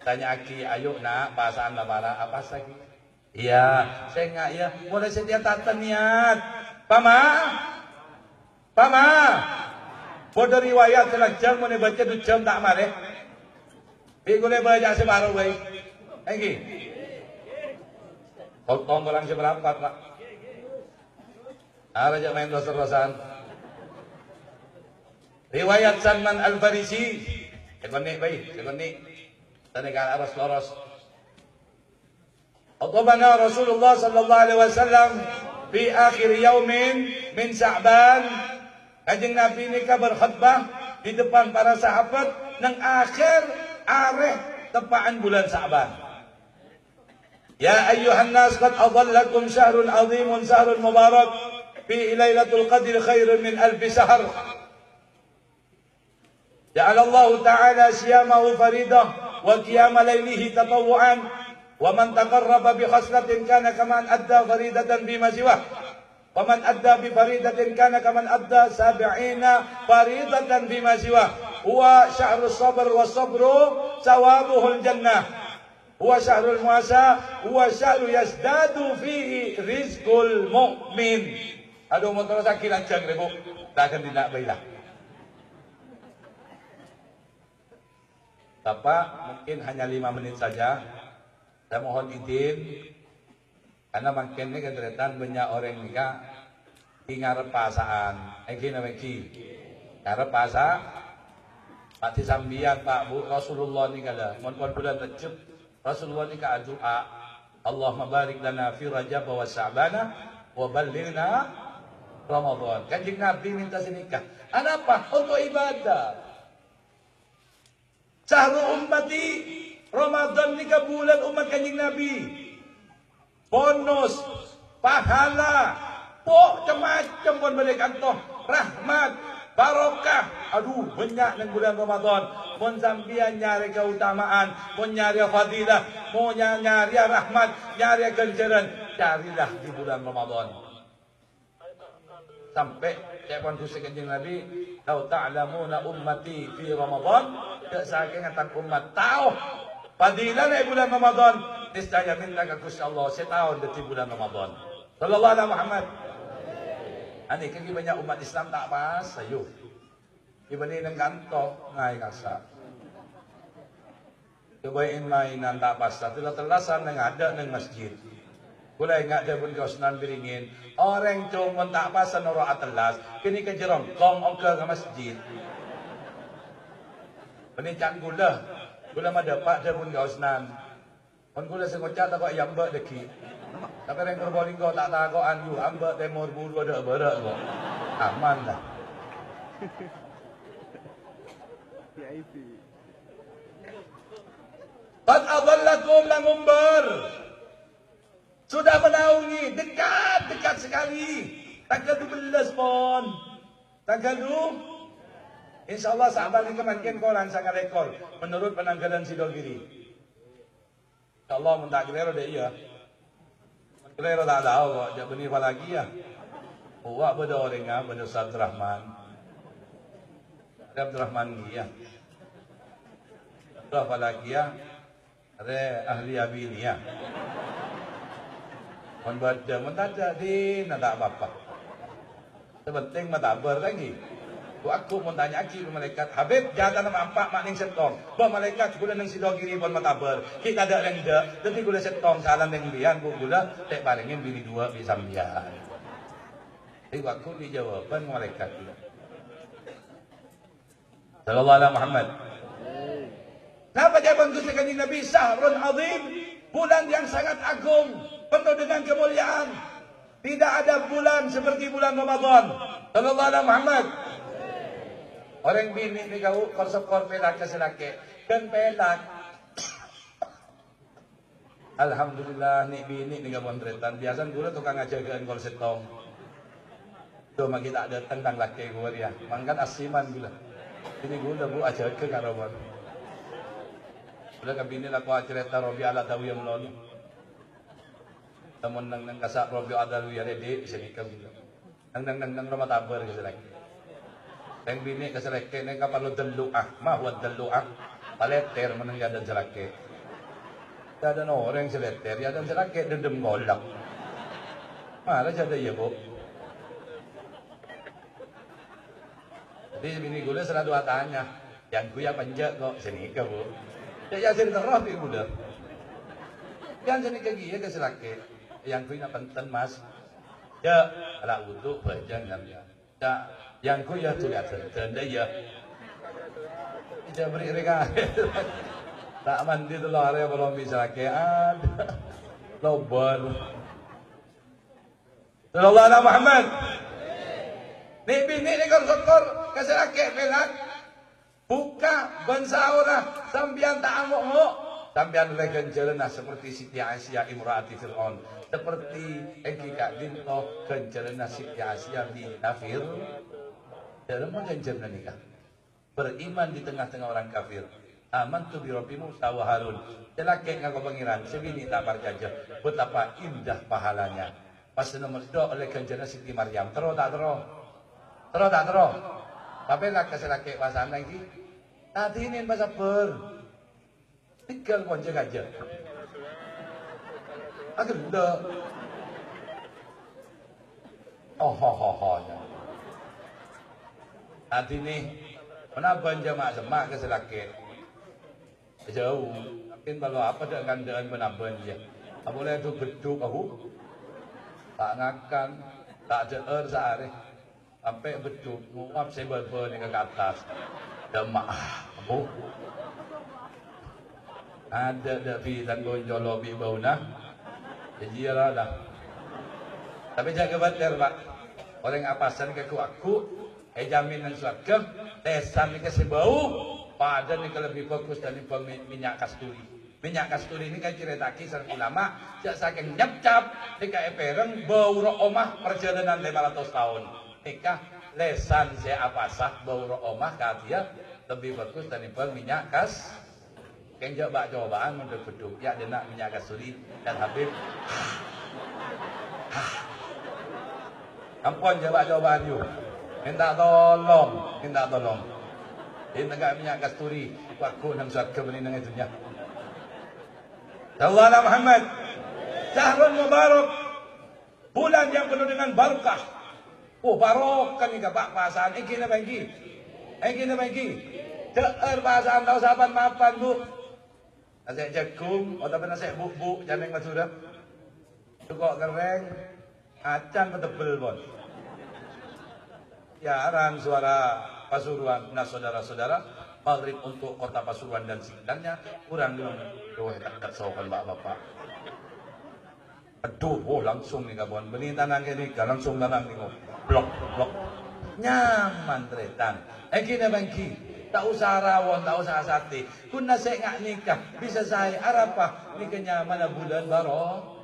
Tanya Aki, ayo nak bahasaan labara apa lagi? Iya, saya enggak ya. Boleh sedia tata niat. Pama. Bodoh riwayat selajang mau baca 2 jam tak mare. Boleh baca sebaru baik. Lagi. Potong orang seberapa Pak? Ada main dosa-dosaan. Riwayat Salman Al-Farisi. Sekonik baik, sekonik. Tanegara aras loros. Khutbana Rasulullah sallallahu alaihi wasallam fi akhir yaumin min Sya'ban. Kanjeng Nabi nikah berkhutbah di depan para sahabat nang akhir areh tepaan bulan Sya'ban. Ya ayyuhan nas qad adhallakum syahrun azimun syahrun mubarak fi lailatul qadri khairun min alf syahr. جعل الله تعالى صيامه فريضة وقيام ليله تطوعا ومن تقرب بخصلة كان كمن أدى فريضة بما سواه ومن أدى بفريضة كان كمن أدى 70 فريضة بما سواه هو شهر الصبر والصبر ثوابه الجنة هو شهر المواساة هو شهر يزداد فيه رزق المؤمن. Aduh mau terus sakit lancang Bu, tak akan tidak baiklah. Bapak mungkin hanya 5 menit saja. Saya mohon izin karena makin ini keteretan banyak orang nikah di ngarep pasaan. Eki nameki ngarep pasa. Pak Sambian Pak Bu Rasulullah nikah dah. Mohon bulan recep Rasulullah nikah doa. Allahumma barik lana fi Rajab wa Sya'bana wa ballighna Ramadan. Kanjeng Nabi minta senikah. Kenapa? Untuk ibadah. Syahrul ummati, Ramadan ni bulan umat Kanjeng Nabi. Bonus, pahala, macam-macam pun boleh kantor. Rahmat, barokah. Aduh, banyak dengan bulan Ramadan. Mon sambian nyari keutamaan, mon nyari fadilah, mon nyari rahmat, nyari ganjaran, carilah di bulan Ramadan. Sampai cakap tu Kanjeng Nabi, "Lau ta'lamuna ummati fi Ramadan", saking ngatan umat tahu fadilah di bulan Ramadan, niscaya minta ke Gusti Allah setahun di bulan Ramadan. Sallallahu alaihi Muhammad. Ani kaki banyak umat Islam tak pas, ayo. Ibani nang kanto ngai kasa. Kebain mainan tak pas, telasan nang ada nang masjid. Kulai ngak ada pun kau senan biringin. Orang cuma tak pasan orang atlas. Kini kejerong kong ongkel ke masjid. Penicang gula. Gula mada pak ada pun kau senan. Pun gula sengocat tak kau yang ber deki. Tapi orang kerboling kau tak tahu anju. Ambek temur bulu ada berak kau. Aman lah. Qad adhallakum langumbar. Sudah menaungi, dekat sekali. Tanggal 12 pun. Tanggal 2. InsyaAllah sahabat ini kemakin koran sangat rekor. Menurut penanggalan Sidogiri. InsyaAllah mentak kelero deh iya. Kelero tak tahu kok. Jangan benih lagi ya. Buat pada orangnya, pada Ustaz Rahman. Ada Abdul Rahman ya. Berapa lagi ya? Ada ahli abini ya. Membaca, mendadak di, tak apa-apa. Sepenting matabar lagi. Aku mau tanya lagi ke malaikat, Habib, jangan nama empat makning setong. Bawa malaikat, gula nang Sidogiri pun matabar. Kita ada rendah, jadi gula setong, salam yang bian, gula, tak palingin bini dua, bisa bian. Jadi aku dijawaban malaikat. Sallallahu alaihi Muhammad. Kenapa jawaban itu Kanjeng Nabi? Syahrun azim, bulan yang sangat agung, penuh dengan kemuliaan. Tidak ada bulan seperti bulan Ramadan. Sallallahu alaihi Muhammad. Orang bini ni kau korsokor pelak ke selake. Kan pelak. Alhamdulillah ni bini ni kau montretan. Biasa gula tukang ajagaan kol setong. Tu magi tak ada tentang laki gua dia. Mangkan asiman gula. Ini gula bu ajar ke karawan. Gula kan bini laku cerita Robi ala tahu yang lalu. Temen nang kasak Robi ada lu ya dede sini kam gula. Nang rumah tabar ke selake. Yang bini ke selake nang kapal lu deluah, mahwad deluah. Paleter menang ada selake. Ada orang seleter, ada selake dendam golak. Mana jadi ya bu? Jadi bini gula selalu tanya, yang kuya panjat kok sini ke bu? Ya sini terus bini gula. Yang sini ke gia ke selake, yang kuya penten mas. Ya, ala utuh bajang kan ya. Ya, yang kuya tu lihat tenda ya. Dia beri mereka. Tak mandi tu lah area belum bisa ke ada. Lobar. Sallallahu alaihi Muhammad. Ni bini ni kor kasih laki pelak. Buka bensaura sambian tak amuk-amuk. Sambian legen jelenah seperti Siti Aisyah imraati Fir'aun. Seperti Eki Kak Dinto genjelenah Siti Aisyah bin kafir. Dalam genjelenah nikah. Beriman di tengah-tengah orang kafir. Aman tu bi Rabbi Musa wa Harun. Laki ngaku pangeran sebini tak parjajah. Betapa indah pahalanya. Pas nomor 2 oleh genjelenah Siti Maryam. Terus tak terus. Terus tak terus. Tapi nak kasih laki pasangan lagi. Nanti ini bahasa ber. Tinggal ponjek aja. Agenda. Oh. Nanti ini menaban jamaah semak kasih laki. Jauh. Mungkin kalau apa dah gandaan menaban dia. Boleh tu beduk aku. Tak ngakan. Tak jeer sehari. Sampai beduk. Muap saya berber ni ke atas. Jamaah. Aku. Ada fi dan gonjolo bi bauna Jadi ya dah. Tapi jaga betul Pak. Orang apasan ke aku, jamin yang surga, tesan ni kasih bau, pada ni kalau lebih fokus dan minyak kasturi. Minyak kasturi ini kan cerita kisah ulama, jak saking nyap-cap, nika epereng bau roh omah perjalanan 500 tahun. Nika lesan saya apasah bau roh omah katia lebih bagus daripada minyak kas. Keng jak bak cobaan untuk beduk, ya dia nak minyak kasturi dan Habib. Ampun jawab jawaban you. Minta tolong, minta tolong. Ini negak minyak kasturi, waktu nang surga benih nang itunya. Sallallahu Muhammad. Syahrul Mubarak. Bulan yang penuh dengan barakah. Oh, barokah ni Pak perasaan. Iki na bagi. Iki na bagi. Deer perasaan tahu sahabat maafan Bu. Nasi jagung, atau nasi buk-buk jangan masuk. Tukok kering, acan betebel pun. Siaran suara Pasuruan. Nah saudara-saudara, maghrib untuk kota Pasuruan dan sekitarnya kurang belum dekat sokan bapak-bapak. Aduh, oh langsung nih kawan. Benih tanah ini langsung tanang nih blok. Nyaman tretan. Kini bangki. Tak usah rawon, tak usah sate. Kuna saya ngak nikah, bisa saya arapa nikahnya mana bulan barokah.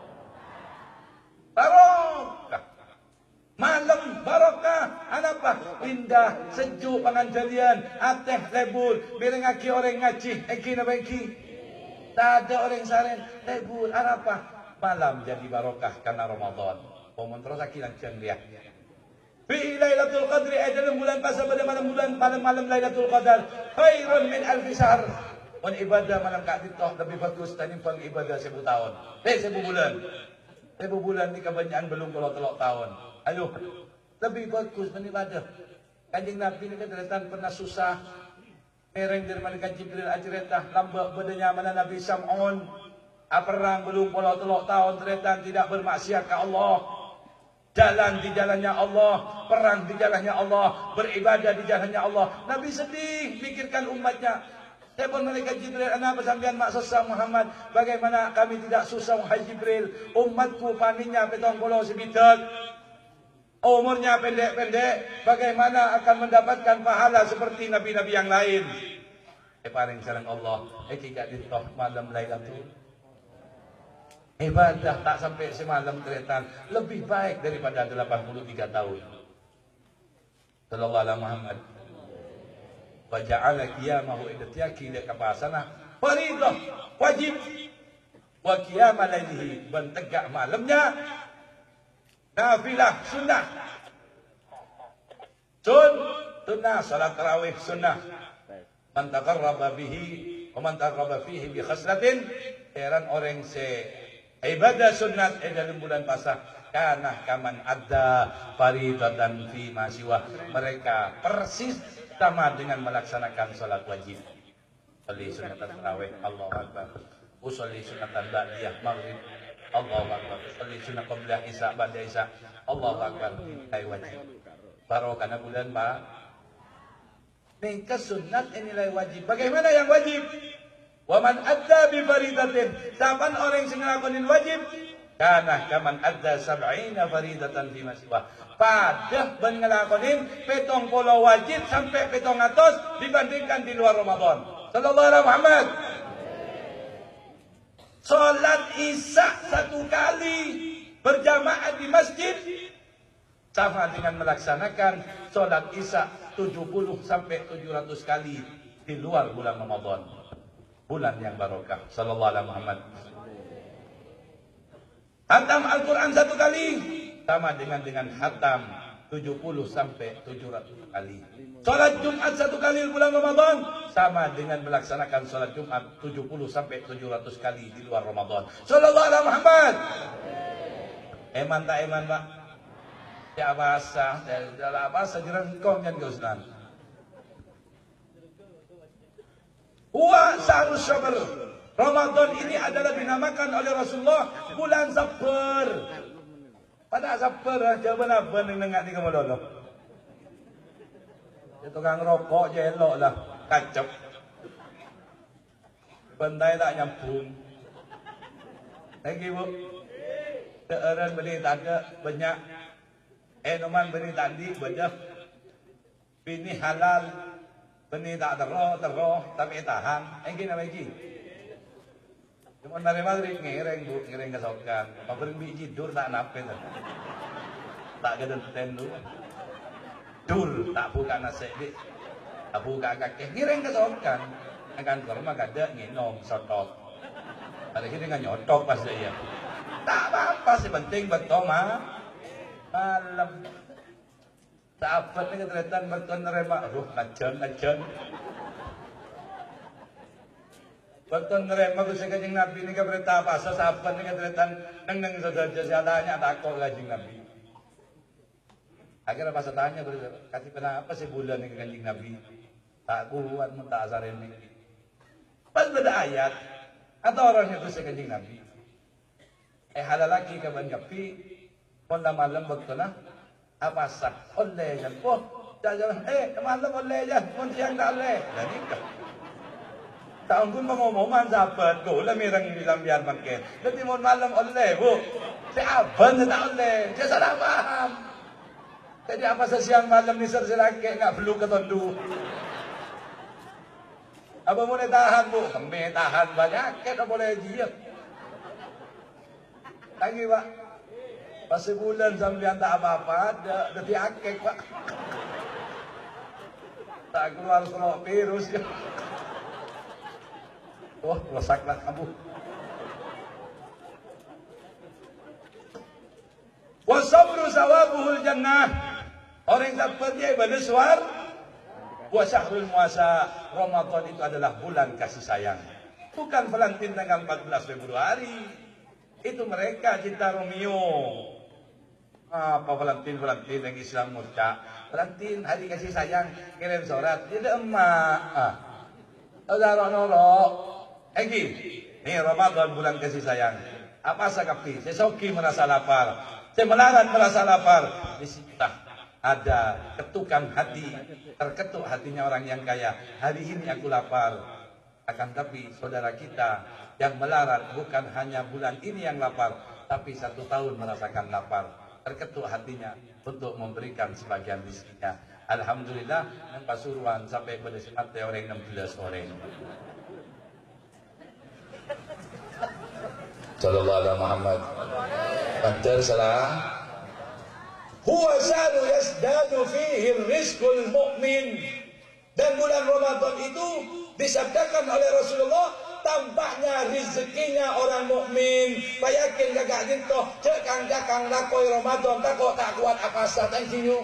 Malam barokah, apa? Indah, sejuk penganjalian, ateh lebur, bireng aki orang ngaji, na bangki. Tak ada orang saren, lebur, apa? Malam jadi barokah karena Ramadan. Pomon terus aki langsung dia. Fi Lailatul Qadri dalam bulan puasa pada malam Lailatul Qadar khairun min alfi syahr. On ibadah malam Ka'bah lebih bagus tanimbang ibadah 1000 tahun. 1000 bulan. 1000 bulan ni kebanyakan belum kalau telok tahun. Ayo, lebih bagus beribadah. Kanjeng Nabi ni kadang pernah susah. Mereng dari malaikat Jibril ajaretah lambak bedanya mana Nabi Sam'un. Perang belum kalau telok tahun ternyata tidak bermaksiat ke Allah. Jalan di jalannya Allah, perang di jalannya Allah, beribadah di jalannya Allah. Nabi sedih pikirkan umatnya. Telepon malaikat Jibril, anak pesambian mak susah Muhammad. Bagaimana kami tidak susah wahai Jibril? Umatku paninya petong polo sebidak. Umurnya pendek-pendek. Bagaimana akan mendapatkan pahala seperti nabi-nabi yang lain? Paling sareng Allah. Kita ditoh malam Lailatul ibadah tak sampai semalam keretan lebih baik daripada 83 tahun. Sallallahu alaihi Muhammad. Wa ja'ala qiyamahu idatyaki li kapasana faridah wajib wa qiyama lailihi ban tegak malamnya nafilah sunnah. Sunnah salat tarawih sunnah. Man taqarraba bihi wa man taqarraba fihi bi khaslatin heran orang ibadah sunat dalam bulan puasa karena kaman ada faridatan fi masiwa mereka persis sama dengan melaksanakan salat wajib. Salli sunatan tarawih Allahu akbar. Usolli sunatan ba'diyah maghrib Allahu akbar. Salli sunat qabla isya ba'da isya Allahu akbar. Hai wajib. Barokah bulan Pak. Nika sunat nilai wajib. Bagaimana yang wajib? Waman adda bi faridatin. Saban orang sing nglakonin wajib kana kaman adda 70 faridatan fi maswa. Pada ben nglakonin 70 wajib sampai 700 dibandingkan di luar Ramadan. Sallallahu alaihi Muhammad. Salat Isya 1 kali berjamaah di masjid sama dengan melaksanakan salat Isya 70 sampai 700 kali di luar bulan Ramadan. Bulan yang barokah. Sallallahu alaihi Muhammad. Hatam Al-Quran 1 kali sama dengan hatam 70 sampai 700 kali. Salat Jumat 1 kali bulan Ramadan sama dengan melaksanakan salat Jumat 70 sampai 700 kali di luar Ramadan. Sallallahu alaihi Muhammad. Eman tak eman Pak? Ya bahasa, dalam bahasa jiran kau yang kau senang. Wa syahrus sabr. Ramadan ini adalah dinamakan oleh Rasulullah bulan sabar. Pada sabar jawaban apa nengak ni kamu dulu? Dia tukang rokok je elok lah, kacap. Bentai tak nyambung. Thank you Bu. Keeran beli tanda banyak. Noman beli tadi banyak. Bini halal. Bini tak terroh, tapi tahan. Gina lagi. Cuma dari maghrib ngereng bu, ngereng kesokan. Pabrik biji dur tak nape tu. Tak gedenten dulu. Dur tak buka nasi di. Tak buka kakek. Ngereng kesokan. Akan korma kada nginom sotok. Ada kini nggak nyotok pas dia. Tak apa-apa sih penting betul mah. Malam. Dapat ni keterletan betul nerema. Aduh, najan. Betul nerema ku sekajing Nabi ni keberita apa? Sasapan ni keterletan neng saja siadanya takut kajing Nabi. Akhirnya pas tanya kasih kenapa sih bulan ni kajing Nabi? Tak kuat minta asar ini. Pas beda ayat atau orang itu sekajing Nabi. Halalaki kaban kapi, konda malam betul na. Apa sah? Oleh jan. Oh, jalan. Malam oleh jan. Pun siang tak oleh. Jadi kan. Taon pun pengumuman sahabat ko, lah mirang bilang biar bangkit. Nanti mau malam oleh bu. Saya abang tak oleh. Saya salah paham. Jadi apa siang malam ni serselake nggak perlu ketondu. Apa boleh tahan bu? Kami tahan banyak. Kita boleh diam. Lagi pak. Pas sebulan sambian tak apa-apa, dah diakek pak. Tak keluar virus ya. Oh, rosaklah kamu. Wasabru sawabuhul jannah. Orang yang dapat ibadah suar. Wa syahrul muasa. Ramadan itu adalah bulan kasih sayang. Bukan Valentine tanggal 14 Februari. Itu mereka cinta Romeo. Apa Valentine yang Islam murca. Valentine hari kasih sayang. Kirim surat. Tidak emak. Noro. Ini Ramadan bulan kasih sayang. Apa sakapi? Sesoki merasa lapar. Semelarat merasa lapar. Di situ ada ketukan hati. Terketuk hatinya orang yang kaya. Hari ini aku lapar. Akan tapi saudara kita yang melarat bukan hanya bulan ini yang lapar. Tapi 1 tahun merasakan lapar. Terketuk hatinya untuk memberikan sebagian rizkinya. Alhamdulillah. Yang Pasuruan sampai pada simat orang 16 orang. Sallallahu alaihi Muhammad. Pantar salah. Huwa zanu yasdadu fihi rizqul mu'min. Dan bulan Ramadan itu disabdakan oleh Rasulullah tambahnya rezekinya orang mukmin. Payakin gagak dinto cekang jakang lakoi Ramadan takut tak kuat apa thank you.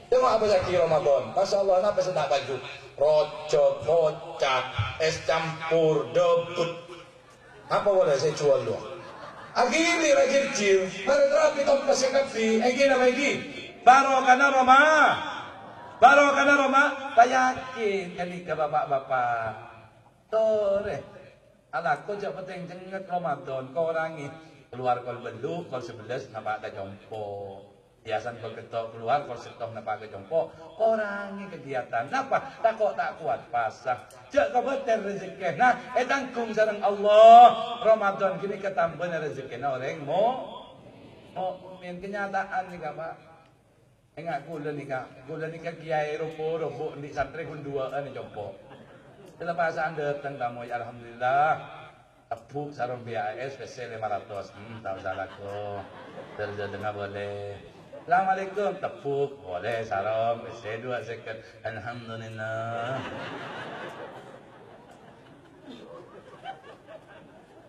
Tengok apa lagi Ramadan. Masya Allah kenapa saya tak baju rocok, kocak, es campur, debut. Apa boleh saya jual lu? Agili rajin cil. Mari terapi tom pasien kapi. Egi nama egi. Baru karena Roma. Payakin kali ke bapak-bapak. Tore. Anakku cak penting cenget Ramadan. Kau orangi keluar kol beluk, kol 11 nampak ada jompo. Biasan kol ketok keluar, kol setok nampak ada jompo. Orangi kegiatan. Napa? Tak kuat pasang. Cak kau betul rezeki. Nah, tanggung sareng Allah. Ramadan kini ketambah rezeki. Nah, orang mukmin kenyataan nih Pak. Enggak gula nih Kak. Gula nih kiai robo di santri kun 2 nih jompo. Kelepasaan datang tamu alhamdulillah. Tepuk sarung BAS PC 500. Tak salah kok. Terdengar boleh. Assalamualaikum, tepuk, boleh sarung, PC 2 second. Alhamdulillah.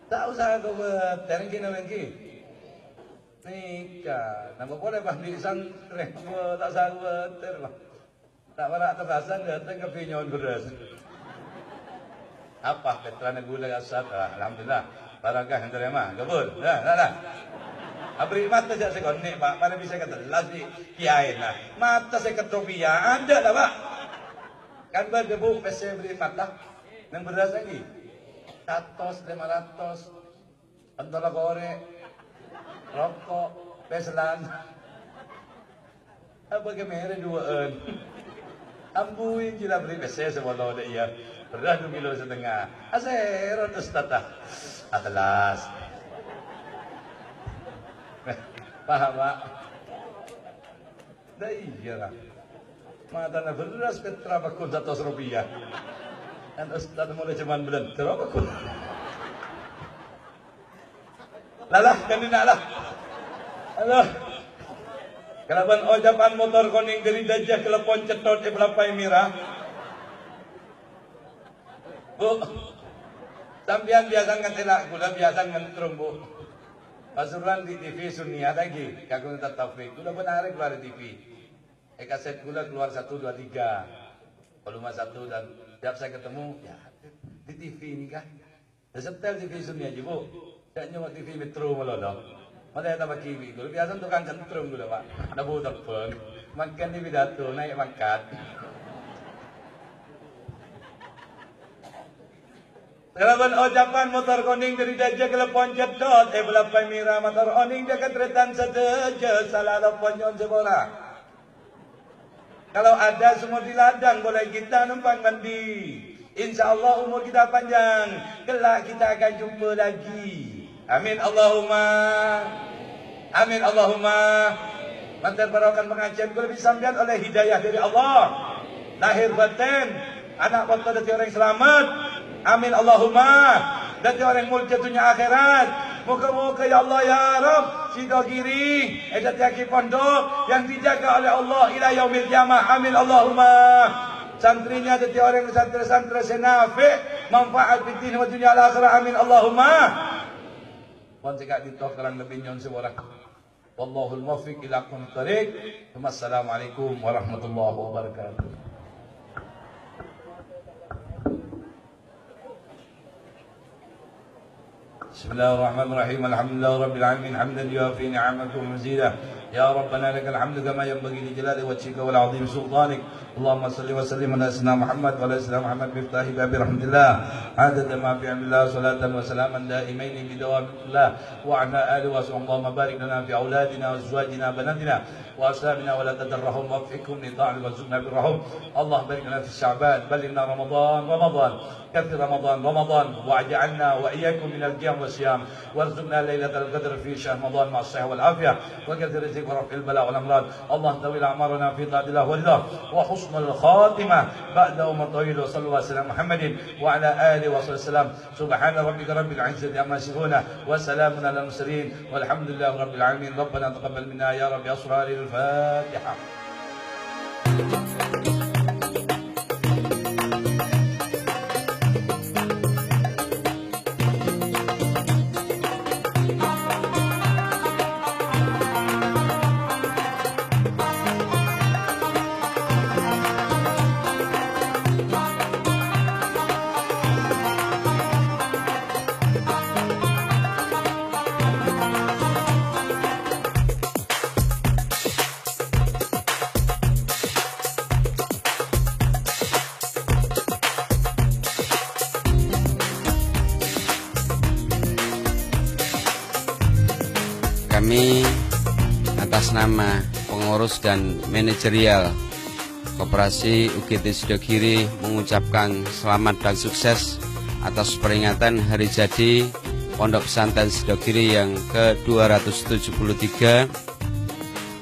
Tak usah kau berterengki nanti. Nikah, nama boleh bahdi santri, tak usah berter. Tak pernah terasa datang ke pinyon beras. Apa keterangan gula asap? Alhamdulillah, barakah yang terima. Kabul, dah. Abri mata saya konek Pak, mana bisa kata lagi kiai nah. Mata saya ketopia ada lah Pak. Kan berdebu pesen beri mata, yang beras lagi. 100, 500, antara korek, rokok, peselan. Apa kemere 2 ambuin jila beri pesen sebelum ada iya. Beras 2,5 kilo. Asero terus tata. Atlas. Paham, Pak? Dah iya lah. Mata na beras Petra bakun 100 rupiah. Dan Ustaz mulai cuman belentar bakun. Lalah kan dina lah. Halo. Kalaban ojapan motor koning dari dajah kelepon cetot belapai mirah. Bu, sambian biasa ngetelak gula biasa ngentrung bu. Pasuruan di TV Sunia lagi, kaku tetap Taufik. Gula benar keluar di TV. Kaset gula keluar 1, 2, 3. Volume 1 dan tiap saya ketemu, ya di TV ini kah? Setel TV Sunia aja bu. Tidak nyoba TV Metro malah dong. Mana yang tambah kiwi? Gula biasa tukang kentrung gula pak. Nabu telepon, makan di pidato naik pangkat. Kalaban ojapan motor koning dari daja kelepon jedot belapai mira motor oning dia ketretan sedeja salah lepon nyon sebora. Kalau ada semua di ladang boleh kita numpang mandi. Insya Allah umur kita panjang. Kelak kita akan jumpa lagi. Amin Allahumma. Amin Allahumma. Mantan barokan pengajian gue lebih sambian oleh hidayah dari Allah. Lahir batin. Anak foto dari orang selamat. Amin Allahumma. Dari orang mulia dunia akhirat. Moga-moga ya Allah ya Rabb Sidogiri edat yaki pondok yang dijaga oleh Allah ila yaumil qiyamah. Amin Allahumma. Santrinya dari orang santri-santri senafi manfaat di dunia wa dunia akhirat. Amin Allahumma. Pon cekak ditoh kerang lebih nyon seorang. Wallahul muwaffiq ila aqwamit thariq. Wassalamualaikum warahmatullahi wabarakatuh. Bismillahirrahmanirrahim. Alhamdulillah rabbil alamin hamdan yuafi ni'amakum mazida. Ya Rabbana lakal hamdu kama yanbaghi li jalali wajhika wal 'azimi sultanik. Allahumma salli wa sallim ala sayyidina Muhammad wa ala sayyidina Muhammad miftahi babi rahmatillah. Adada ma fi amrillah salatan wa salaman daimain bi dawamillah wa ala alihi wa sahbihi. Allahumma barik lana fi auladina wa azwajina banatina wa ashabina wa la tadarrahum wa fikum li ta'al wa zunna birrahum. Allah barik lana fi Sya'ban ballighna Ramadan كثر رمضان واجعلنا واياكم من القيام والصيام وارزقنا ليله القدر في شهر رمضان مع الصحه والعافيه وكثر الرزق ورفع البلاء والامراض. الله طول اعمارنا في طاعه الله ورضاه وحسن الخاتمه بعد يوم طويل. وصلى الله على محمد وعلى اله وصحبه وسلم. سبحان ربك رب العزه عما يصفون وسلام على المرسلين والحمد لله رب العالمين. ربنا تقبل منا يا رب. اسرار الفاتحه. Kami atas nama pengurus dan manajerial Koperasi UGT Sidogiri mengucapkan selamat dan sukses atas peringatan hari jadi Pondok Pesantren Sidogiri yang ke-273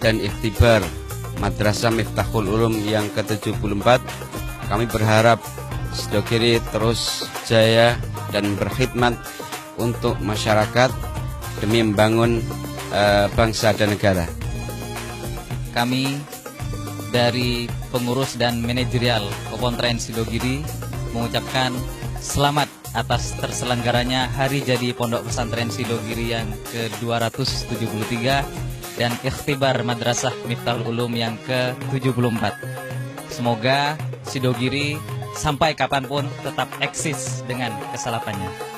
dan ikhtibar Madrasah Miftahul Ulum yang ke-74. Kami berharap Sidogiri terus jaya dan berkhidmat untuk masyarakat demi membangun bangsa dan negara. Kami dari pengurus dan manajerial Pesantren Sidogiri mengucapkan selamat atas terselenggaranya hari jadi Pondok Pesantren Sidogiri yang ke-273 dan ikhtibar Madrasah Miftahul Ulum yang ke-74. Semoga Sidogiri sampai kapanpun tetap eksis dengan kesalahannya.